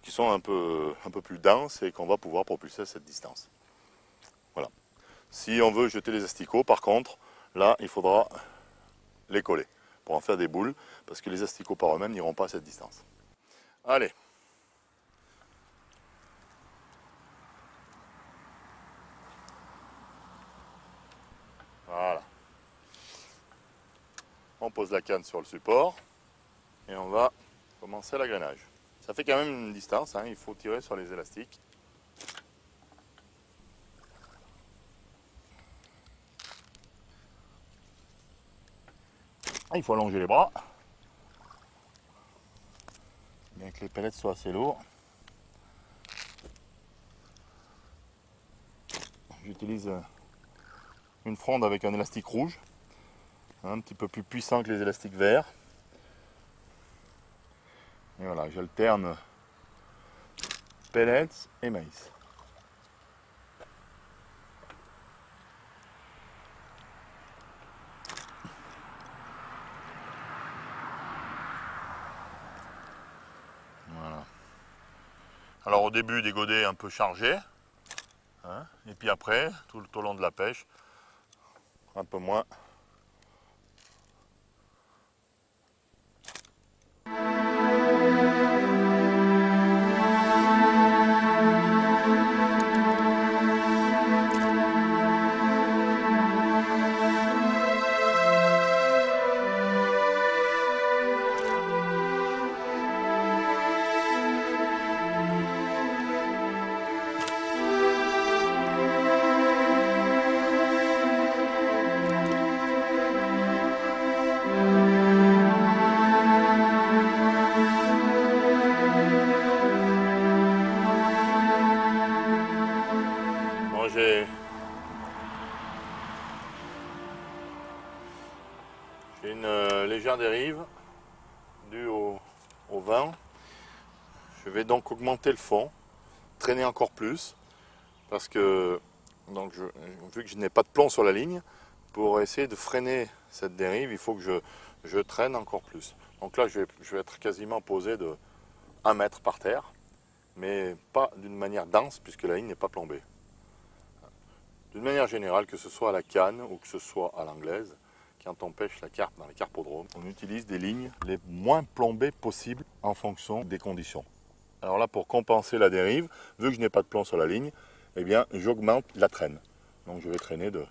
qui sont un peu plus denses et qu'on va pouvoir propulser à cette distance. Voilà. Si on veut jeter les asticots, par contre, là il faudra les coller pour en faire des boules, parce que les asticots par eux-mêmes n'iront pas à cette distance. Allez. Voilà. On pose la canne sur le support et on va commencer l'agrénage. Ça fait quand même une distance, hein, il faut tirer sur les élastiques. Il faut allonger les bras, bien que les pellets soient assez lourds. J'utilise une fronde avec un élastique rouge, un petit peu plus puissant que les élastiques verts. Et voilà, j'alterne pellets et maïs. Voilà. Alors au début des godets un peu chargés, hein, et puis après, tout au long de la pêche, un peu moins. J'ai une légère dérive due au vent. Je vais donc augmenter le fond, traîner encore plus, parce que donc vu que je n'ai pas de plomb sur la ligne, pour essayer de freiner cette dérive, il faut que je traîne encore plus. Donc là, je vais être quasiment posé de 1 mètre par terre, mais pas d'une manière dense puisque la ligne n'est pas plombée. D'une manière générale, que ce soit à la canne ou que ce soit à l'anglaise, quand on pêche la carpe dans les carpodromes, on utilise des lignes les moins plombées possibles en fonction des conditions. Alors là, pour compenser la dérive, vu que je n'ai pas de plomb sur la ligne, eh bien, j'augmente la traîne. Donc je vais traîner de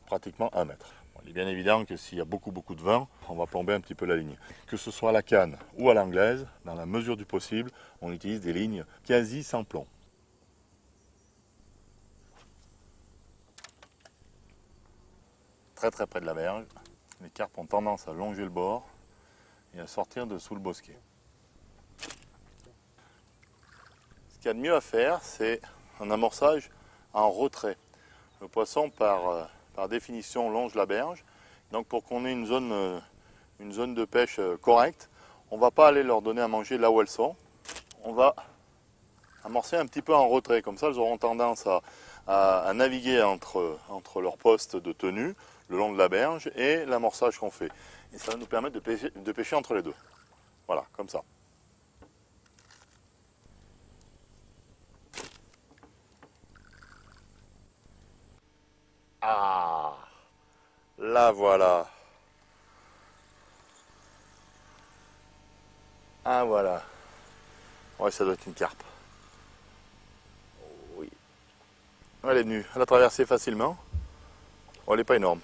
pratiquement 1 mètre. Bon, il est bien évident que s'il y a beaucoup de vent, on va plomber un petit peu la ligne. Que ce soit à la canne ou à l'anglaise, dans la mesure du possible, on utilise des lignes quasi sans plomb. Très près de la berge, les carpes ont tendance à longer le bord et à sortir de sous le bosquet. Ce qu'il y a de mieux à faire, c'est un amorçage en retrait. Le poisson, par définition, longe la berge. Donc pour qu'on ait une zone de pêche correcte, on ne va pas aller leur donner à manger là où elles sont. On va amorcer un petit peu en retrait. Comme ça, elles auront tendance à naviguer entre leurs postes de tenue, le long de la berge, et l'amorçage qu'on fait. Et ça va nous permettre de pêcher entre les deux. Voilà, comme ça. Ah, là voilà. Ah voilà. Ouais, ça doit être une carpe. Oui. Elle est venue. Elle a traversé facilement. Oh, elle n'est pas énorme.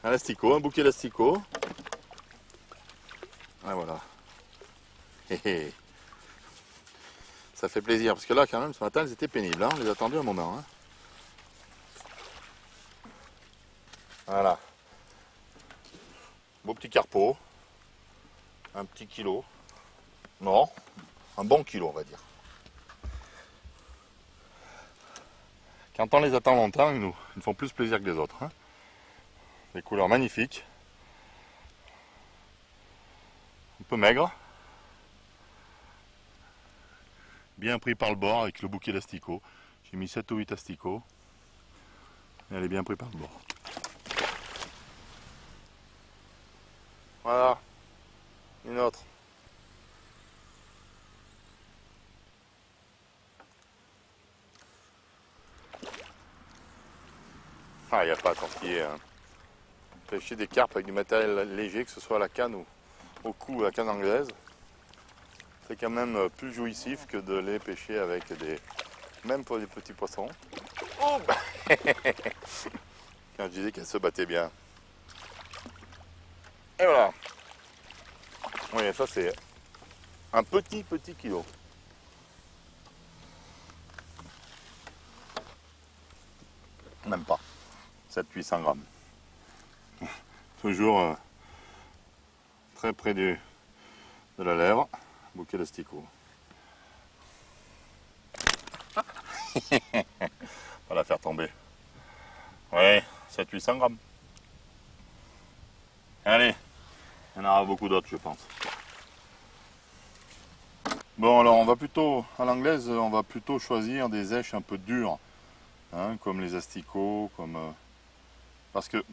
Un asticot, un bouquet d'asticots. Ah voilà. Hé hé. Ça fait plaisir, parce que là, quand même, ce matin, elles étaient pénibles. Hein. On les a attendues un moment. Hein. Voilà. Beau petit carpeau. Un petit kilo. Non, un bon kilo, on va dire. Quand on les attend longtemps, ils nous font plus plaisir que les autres. Hein. Des couleurs magnifiques. Un peu maigre. Bien pris par le bord avec le bouquet d'asticots. J'ai mis 7 ou 8 asticots. Et elle est bien prise par le bord. Voilà. Une autre. Ah, il n'y a pas à tortiller. Hein. Pêcher des carpes avec du matériel léger, que ce soit à la canne ou au cou ou à la canne anglaise, c'est quand même plus jouissif que de les pêcher avec des... Même pour les petits poissons. Oh quand je disais qu'elle se battait bien. Et voilà. Oui, ça c'est un petit kilo. Même pas. 700-800 grammes. Toujours très près de la lèvre. Bouquet d'asticots. On va la faire tomber. Ouais, 700-800 grammes. Allez, il y en aura beaucoup d'autres, je pense. Bon, alors on va plutôt, à l'anglaise, on va plutôt choisir des èches un peu dures, hein, comme les asticots, parce que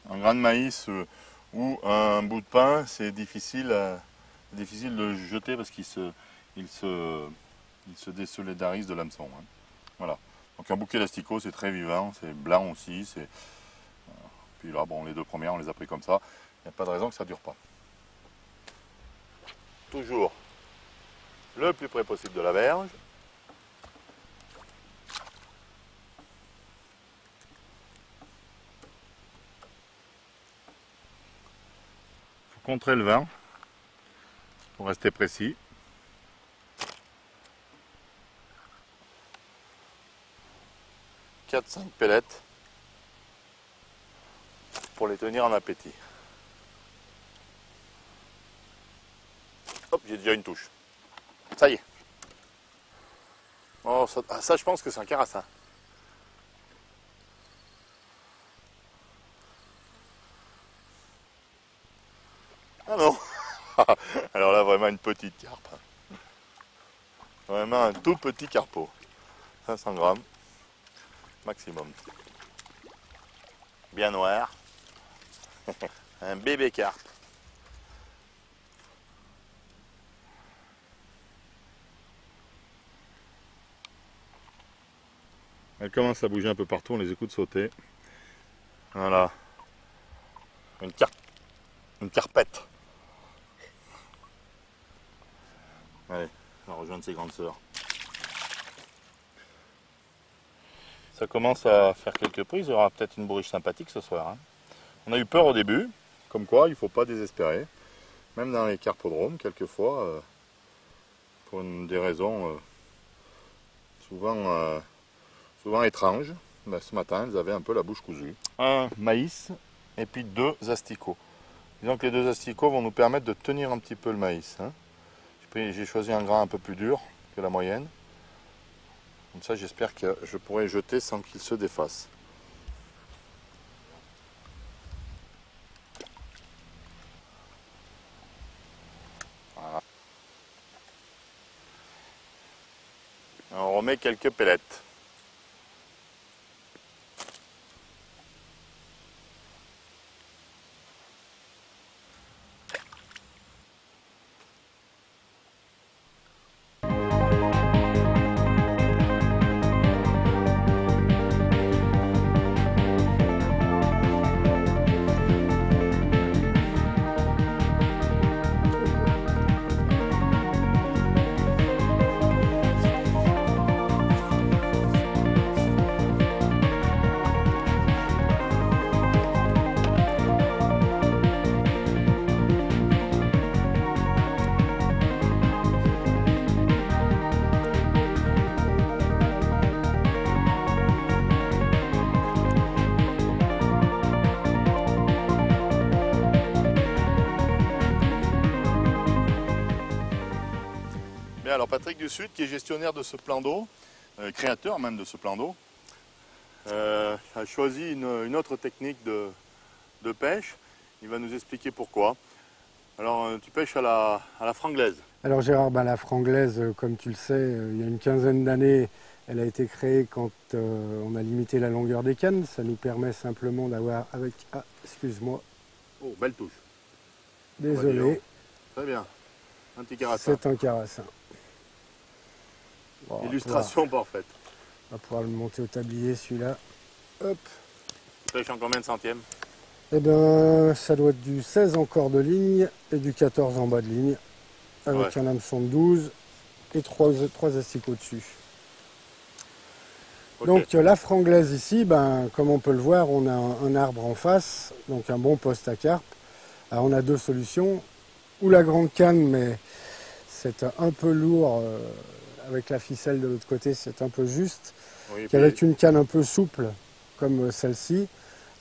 un grain de maïs ou un bout de pain, c'est difficile de le jeter parce qu'il se désolidarise de l'hameçon. Hein. Voilà. Donc un bouquet d'asticots, c'est très vivant, c'est blanc aussi. Puis là, bon, les deux premières, on les a pris comme ça. Il n'y a pas de raison que ça ne dure pas. Toujours le plus près possible de la berge. Il faut contrer le vent pour rester précis. « 4-5 pellettes pour les tenir en appétit. Hop, j'ai déjà une touche. Ça y est. Oh, ça je pense que c'est un carassin. Ah non. Alors là, vraiment une petite carpe. Vraiment un tout petit carpeau. 500 grammes. maximum. Bien noir. Un bébé carpe. Elle commence à bouger un peu partout, on les écoute sauter. Voilà. Une carpette. Allez, on va rejoindre ses grandes sœurs. Ça commence à faire quelques prises, il y aura peut-être une bourriche sympathique ce soir. Hein. On a eu peur au début, comme quoi il ne faut pas désespérer. Même dans les carpodromes, quelquefois, pour des raisons souvent étranges. Ben, ce matin, ils avaient un peu la bouche cousue. Un maïs et puis 2 asticots. Disons que les 2 asticots vont nous permettre de tenir un petit peu le maïs. Hein. J'ai choisi un grain un peu plus dur que la moyenne. Comme ça, j'espère que je pourrai jeter sans qu'il se défasse. Voilà. On remet quelques pellettes. Alors Patrick du Sud, qui est gestionnaire de ce plan d'eau, créateur même de ce plan d'eau, a choisi une autre technique de pêche. Il va nous expliquer pourquoi. Alors tu pêches à la franglaise. Alors Gérard, la franglaise, comme tu le sais, il y a une quinzaine d'années, elle a été créée quand on a limité la longueur des cannes. Ça nous permet simplement d'avoir avec... Ah, excuse-moi. Oh, belle touche. Désolé. Très bien. Un petit carassin. C'est un carassin. Bon, illustration parfaite. On va pouvoir le monter au tablier celui-là. Hop. Tu pêches en combien de centièmes? Eh bien, ça doit être du 16 en corps de ligne et du 14 en bas de ligne. Avec un hameçon de 12 et 3 asticots dessus. Okay. Donc la franglaise ici, comme on peut le voir, on a un arbre en face, donc un bon poste à carpe. Alors on a 2 solutions. Ou la grande canne, mais c'est un peu lourd. Avec la ficelle de l'autre côté, c'est un peu juste. Oui, qu'avec une canne un peu souple, comme celle-ci.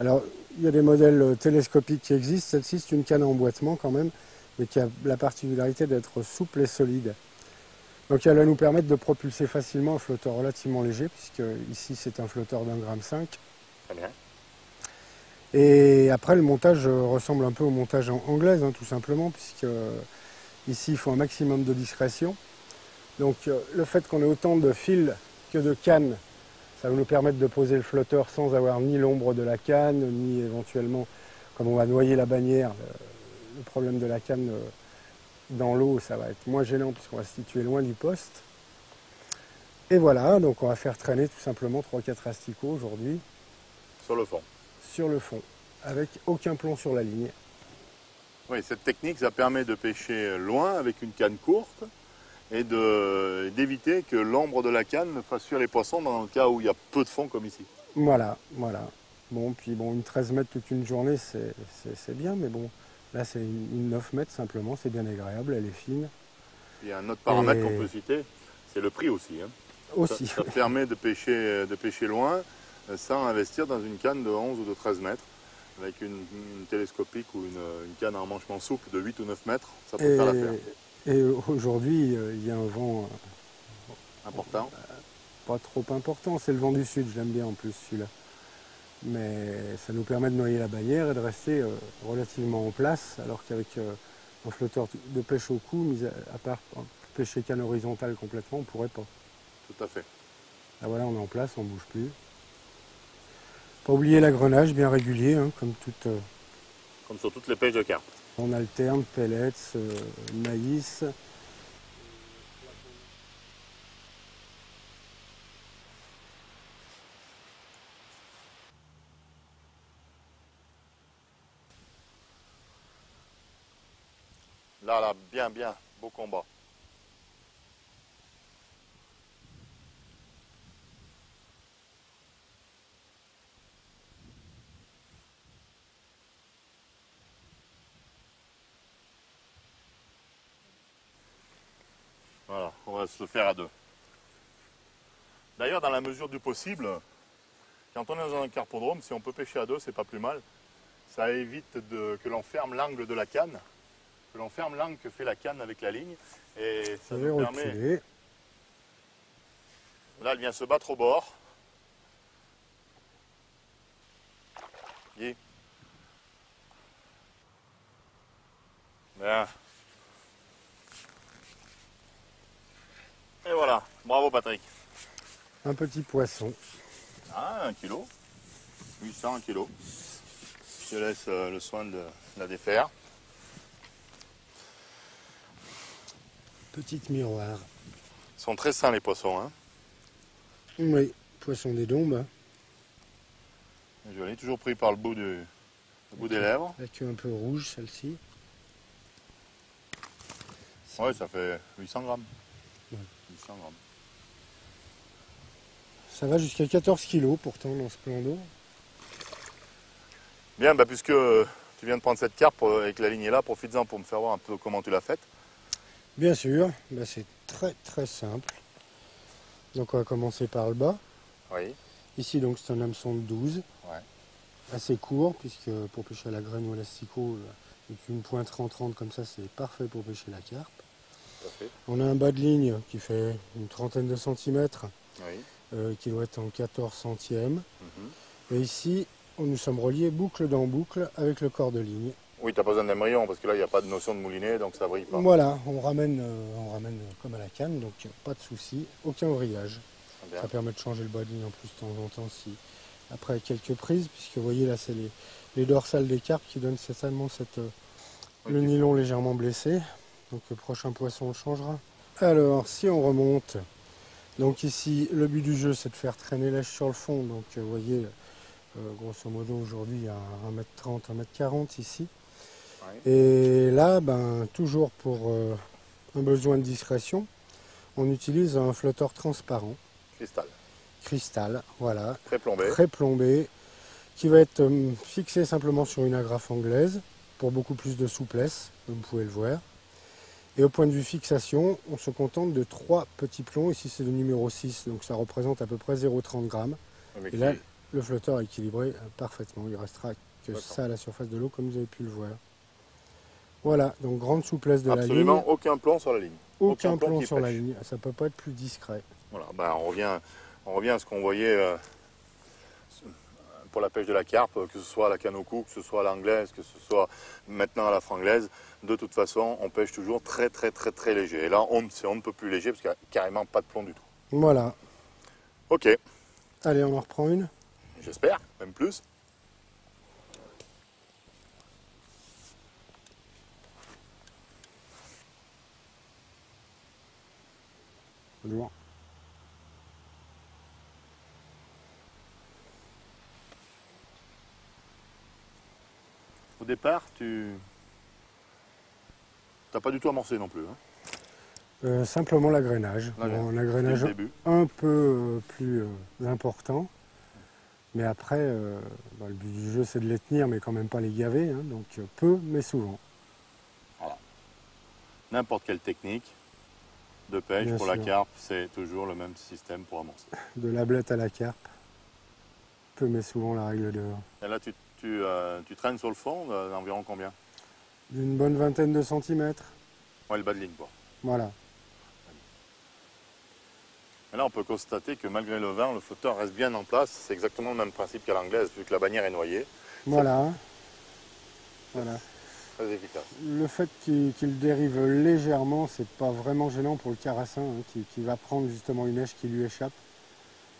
Alors, il y a des modèles télescopiques qui existent. Celle-ci, c'est une canne à emboîtement quand même, mais qui a la particularité d'être souple et solide. Donc, elle va nous permettre de propulser facilement un flotteur relativement léger, puisque ici, c'est un flotteur d'1,5 g. Très bien. Et après, le montage ressemble un peu au montage en anglaise, hein, tout simplement, puisque ici, il faut un maximum de discrétion. Donc le fait qu'on ait autant de fils que de cannes, ça va nous permettre de poser le flotteur sans avoir ni l'ombre de la canne, ni éventuellement, comme on va noyer la bannière, le problème de la canne dans l'eau, ça va être moins gênant puisqu'on va se situer loin du poste. Et voilà, donc on va faire traîner tout simplement 3-4 asticots aujourd'hui. Sur le fond. Sur le fond, avec aucun plomb sur la ligne. Oui, cette technique, ça permet de pêcher loin avec une canne courte, et d'éviter que l'ombre de la canne fasse fuir les poissons dans le cas où il y a peu de fond comme ici. Voilà. Bon, puis une 13 mètres toute une journée, c'est bien, mais bon, là c'est une 9 mètres simplement, c'est bien agréable, elle est fine. Il y a un autre paramètre qu'on peut citer, c'est le prix aussi. Hein. Aussi. Ça permet de pêcher loin sans investir dans une canne de 11 ou de 13 mètres. Avec une télescopique ou une canne à emmanchement souple de 8 ou 9 mètres, ça peut faire l'affaire. Et aujourd'hui, il y a un vent important. Pas trop important, c'est le vent du sud, je l'aime bien en plus celui-là. Mais ça nous permet de noyer la bannière et de rester relativement en place, alors qu'avec un flotteur de pêche au cou, mis à part pêcher canne horizontale complètement, on ne pourrait pas. Tout à fait. Là voilà, on est en place, on ne bouge plus. Pas oublier l'agrenage bien régulier, hein, Comme sur toutes les pêches de carpe. on alterne pellets, maïs. Là, bien, beau combat. Voilà, on va se le faire à deux. D'ailleurs, dans la mesure du possible, quand on est dans un carpodrome, si on peut pêcher à deux, c'est pas plus mal. Ça évite que l'on ferme l'angle de la canne, que l'on ferme l'angle que fait la canne avec la ligne. Et ça nous permet... Là, elle vient se battre au bord. Guy. Bien. Et voilà, bravo Patrick. Un petit poisson. Ah, 1 kg. 800 kg. Je te laisse le soin de la défaire. Petite miroir. Ils sont très sains les poissons. Hein. Oui, poisson des Dombes. Je l'ai toujours pris par le bout des lèvres. La queue un peu rouge, celle-ci. Ouais, ça fait 800 grammes. Ouais. 800 grammes. Ça va jusqu'à 14 kg pourtant dans ce plan d'eau. Bien, bah, puisque tu viens de prendre cette carpe avec la ligne est là, profites-en pour me faire voir un peu comment tu l'as faite. Bien sûr, bah c'est très simple. Donc on va commencer par le bas. Oui. Ici donc c'est un hameçon de 12. Ouais. Assez court, puisque pour pêcher à la graine ou à l'asticot, avec une pointe rentrante comme ça, c'est parfait pour pêcher la carpe. Tout à fait. On a un bas de ligne qui fait une trentaine de centimètres, Oui. qui doit être en 14 centièmes. Mhm. Et ici, nous sommes reliés boucle dans boucle avec le corps de ligne. Oui, tu n'as pas besoin d'aimerillon parce que là, il n'y a pas de notion de moulinet, donc ça brille pas. Voilà, on ramène comme à la canne, donc pas de souci, aucun vrillage. Bien. Ça permet de changer le bas de ligne en plus de temps en temps si après quelques prises, puisque vous voyez là c'est les dorsales des carpes qui donnent certainement le nylon légèrement blessé. Donc le prochain poisson on le changera. Alors si on remonte, donc ici le but du jeu c'est de faire traîner l'âge sur le fond. Donc vous voyez grosso modo aujourd'hui à 1m30, 1m40 ici. Oui. Et là toujours pour un besoin de discrétion, on utilise un flotteur transparent. Cristal, voilà. Très plombé, qui va être fixé simplement sur une agrafe anglaise pour beaucoup plus de souplesse, comme vous pouvez le voir. Et au point de vue fixation, on se contente de 3 petits plombs. Ici c'est le numéro 6, donc ça représente à peu près 0,30 grammes. Et là, le flotteur est équilibré parfaitement. Il ne restera que ça à la surface de l'eau, comme vous avez pu le voir. Voilà, donc grande souplesse de la ligne. Absolument aucun plomb sur la ligne. Aucun plomb sur la ligne, ça ne peut pas être plus discret. Voilà, on revient à ce qu'on voyait pour la pêche de la carpe, que ce soit à la canne au cou, que ce soit à l'anglaise, que ce soit maintenant à la franglaise. De toute façon, on pêche toujours très léger. Et là, on ne peut plus léger parce qu'il n'y a carrément pas de plomb du tout. Voilà. Ok. Allez, on en reprend une. J'espère, même plus. Loin. Au départ, tu n'as pas du tout amorcé non plus. Hein. Simplement l'agrénage. Un agrénage un peu plus important. Mais après, le but du jeu c'est de les tenir, mais quand même pas les gaver. Hein, donc peu, mais souvent. Voilà. N'importe quelle technique de pêche pour la carpe, c'est toujours le même système pour amorcer. De la blette à la carpe. Peu, mais souvent la règle d'or. Et là, tu traînes sur le fond d'environ combien? D'une bonne vingtaine de centimètres. Ouais, le bas de ligne, quoi. Voilà. Et là, on peut constater que malgré le vent, le flotteur reste bien en place. C'est exactement le même principe qu'à l'anglaise, vu que la bannière est noyée. Voilà. Voilà. Très efficace. Le fait qu'il dérive légèrement, c'est pas vraiment gênant pour le carassin, hein, qui va prendre justement une neige qui lui échappe.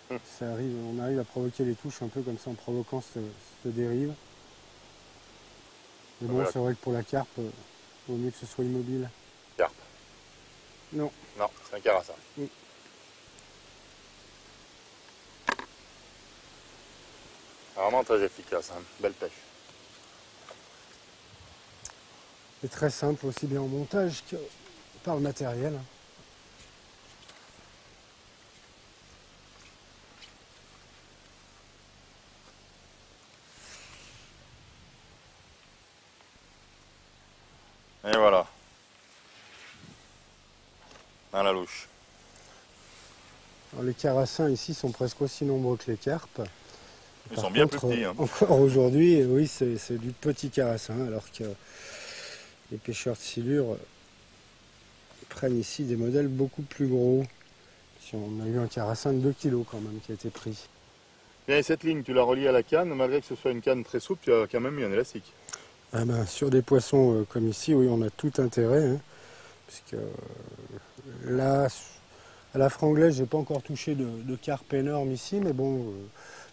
Ça arrive, on arrive à provoquer les touches un peu comme ça en provoquant cette dérive. Mais bon, Voilà. c'est vrai que pour la carpe, vaut mieux que ce soit immobile. Carpe. Non. Non, c'est un carassin. Oui. Vraiment très efficace, hein. Belle pêche. C'est très simple aussi bien en montage que par le matériel. Et voilà. Dans la louche. Alors, les carassins ici sont presque aussi nombreux que les carpes. Ils Par sont bien contre, plus petits. Hein. Encore aujourd'hui, oui, c'est du petit carassin, alors que les pêcheurs de silure prennent ici des modèles beaucoup plus gros. Si on a eu un carassin de 2 kg quand même qui a été pris. Bien, et cette ligne, tu la relis à la canne, malgré que ce soit une canne très souple, tu as quand même mis un élastique. Ah ben, sur des poissons comme ici, oui, on a tout intérêt. Hein, puisque là, à la franglaise, j'ai pas encore touché de carpe énorme ici, mais bon,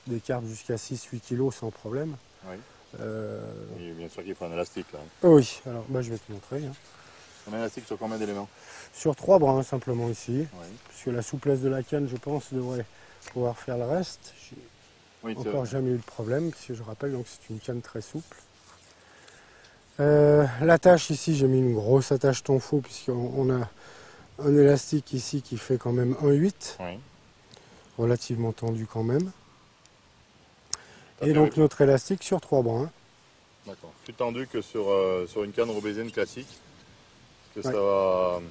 des carpes jusqu'à 6-8 kg sans problème. Oui. Et bien sûr qu'il faut un élastique là. Oui, alors bah, je vais te montrer. Hein. Un élastique sur combien d'éléments? Sur 3 brins simplement ici, Oui. puisque la souplesse de la canne, je pense, devrait pouvoir faire le reste. J'ai Oui, encore jamais eu de problème, puisque je rappelle, donc c'est une canne très souple. L'attache ici, j'ai mis une grosse attache tonfo, puisqu'on a un élastique ici qui fait quand même 1,8, oui. relativement tendu quand même. Et donc notre élastique sur 3 brins. D'accord. Plus tendu que sur une canne robésienne classique. Parce que Ouais. ça va.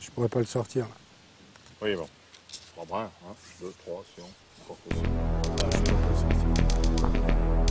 Je pourrais pas le sortir. Oui, bon. 3 brins. 1, 2, 3, si on porte aussi. Je pourrais pas le sortir.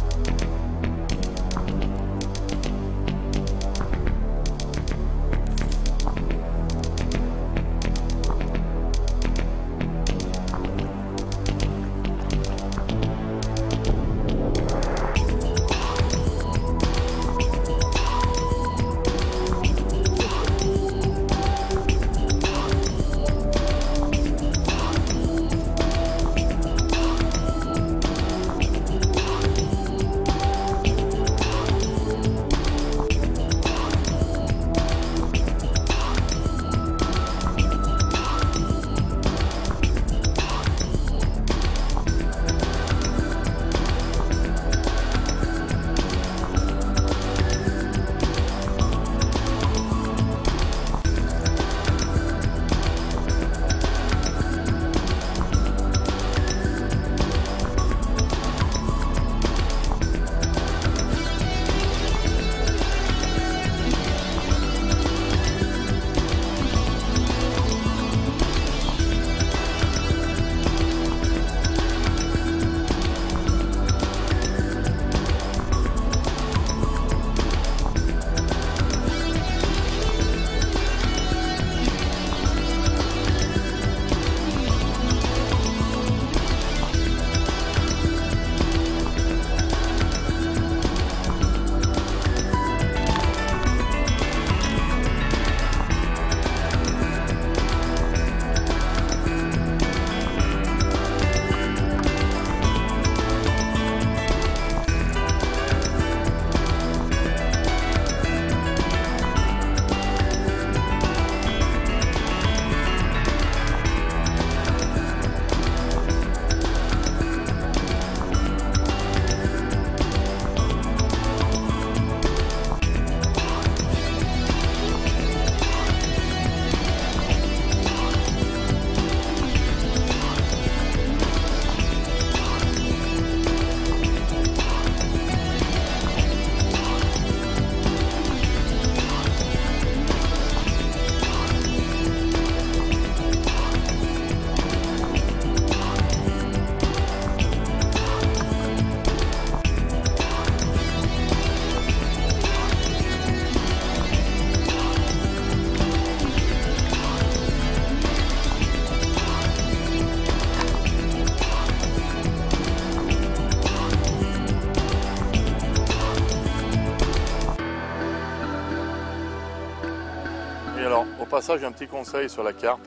Et alors, au passage, un petit conseil sur la carpe.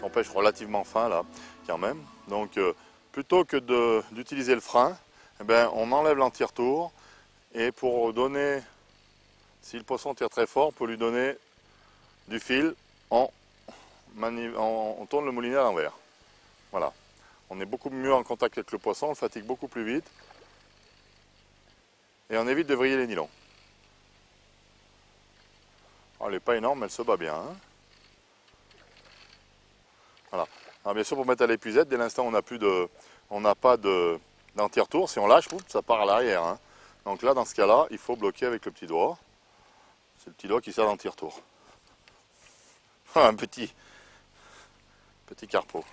On pêche relativement fin là, quand même. Donc plutôt que d'utiliser le frein, eh ben, on enlève l'anti-retour. Et pour donner, si le poisson tire très fort, on peut lui donner du fil, on tourne le moulinet à l'envers. Voilà. On est beaucoup mieux en contact avec le poisson, on le fatigue beaucoup plus vite. Et on évite de vriller les nylons. Oh, elle n'est pas énorme, mais elle se bat bien. Hein. Voilà. Alors bien sûr, pour mettre à l'épuisette, dès l'instant où on n'a pas d'anti-retour, si on lâche, ça part à l'arrière. Hein. Donc là, dans ce cas-là, il faut bloquer avec le petit doigt. C'est le petit doigt qui sert d'anti-retour. Un petit carpeau.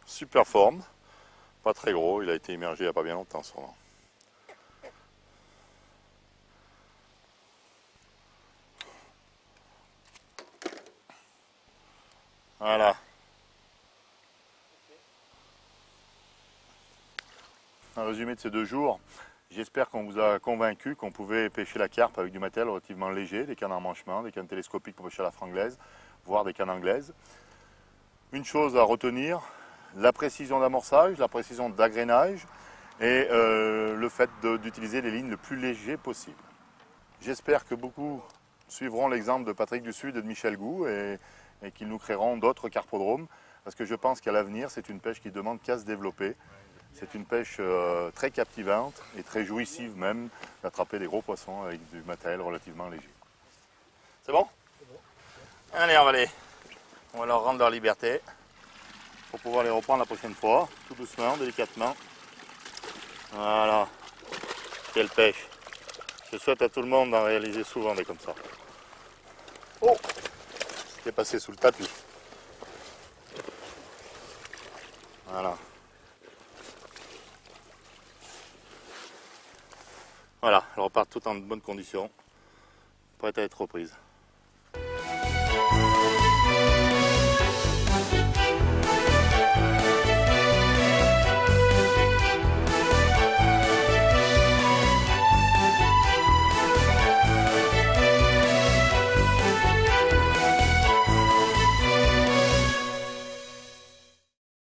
Super forme, pas très gros, il a été immergé il n'y a pas bien longtemps sûrement. Voilà. Un résumé de ces 2 jours, j'espère qu'on vous a convaincu qu'on pouvait pêcher la carpe avec du matériel relativement léger, des cannes en manchement, des cannes télescopiques pour pêcher à la franglaise, voire des cannes anglaises. Une chose à retenir, la précision d'amorçage, la précision d'agrénage et le fait d'utiliser les lignes le plus léger possible. J'espère que beaucoup suivront l'exemple de Patrick Dussud et de Michel Gou et qu'ils nous créeront d'autres carpodromes parce que je pense qu'à l'avenir c'est une pêche qui demande qu'à se développer. C'est une pêche très captivante et très jouissive même d'attraper des gros poissons avec du matériel relativement léger. C'est bon? Allez, on va leur rendre leur liberté pour pouvoir les reprendre la prochaine fois, tout doucement, délicatement. Voilà, quelle pêche. Je souhaite à tout le monde d'en réaliser souvent des comme ça. Oh, c'était passé sous le tapis. Voilà. Voilà, elles repartent toutes en bonne condition, prêtes à être reprises.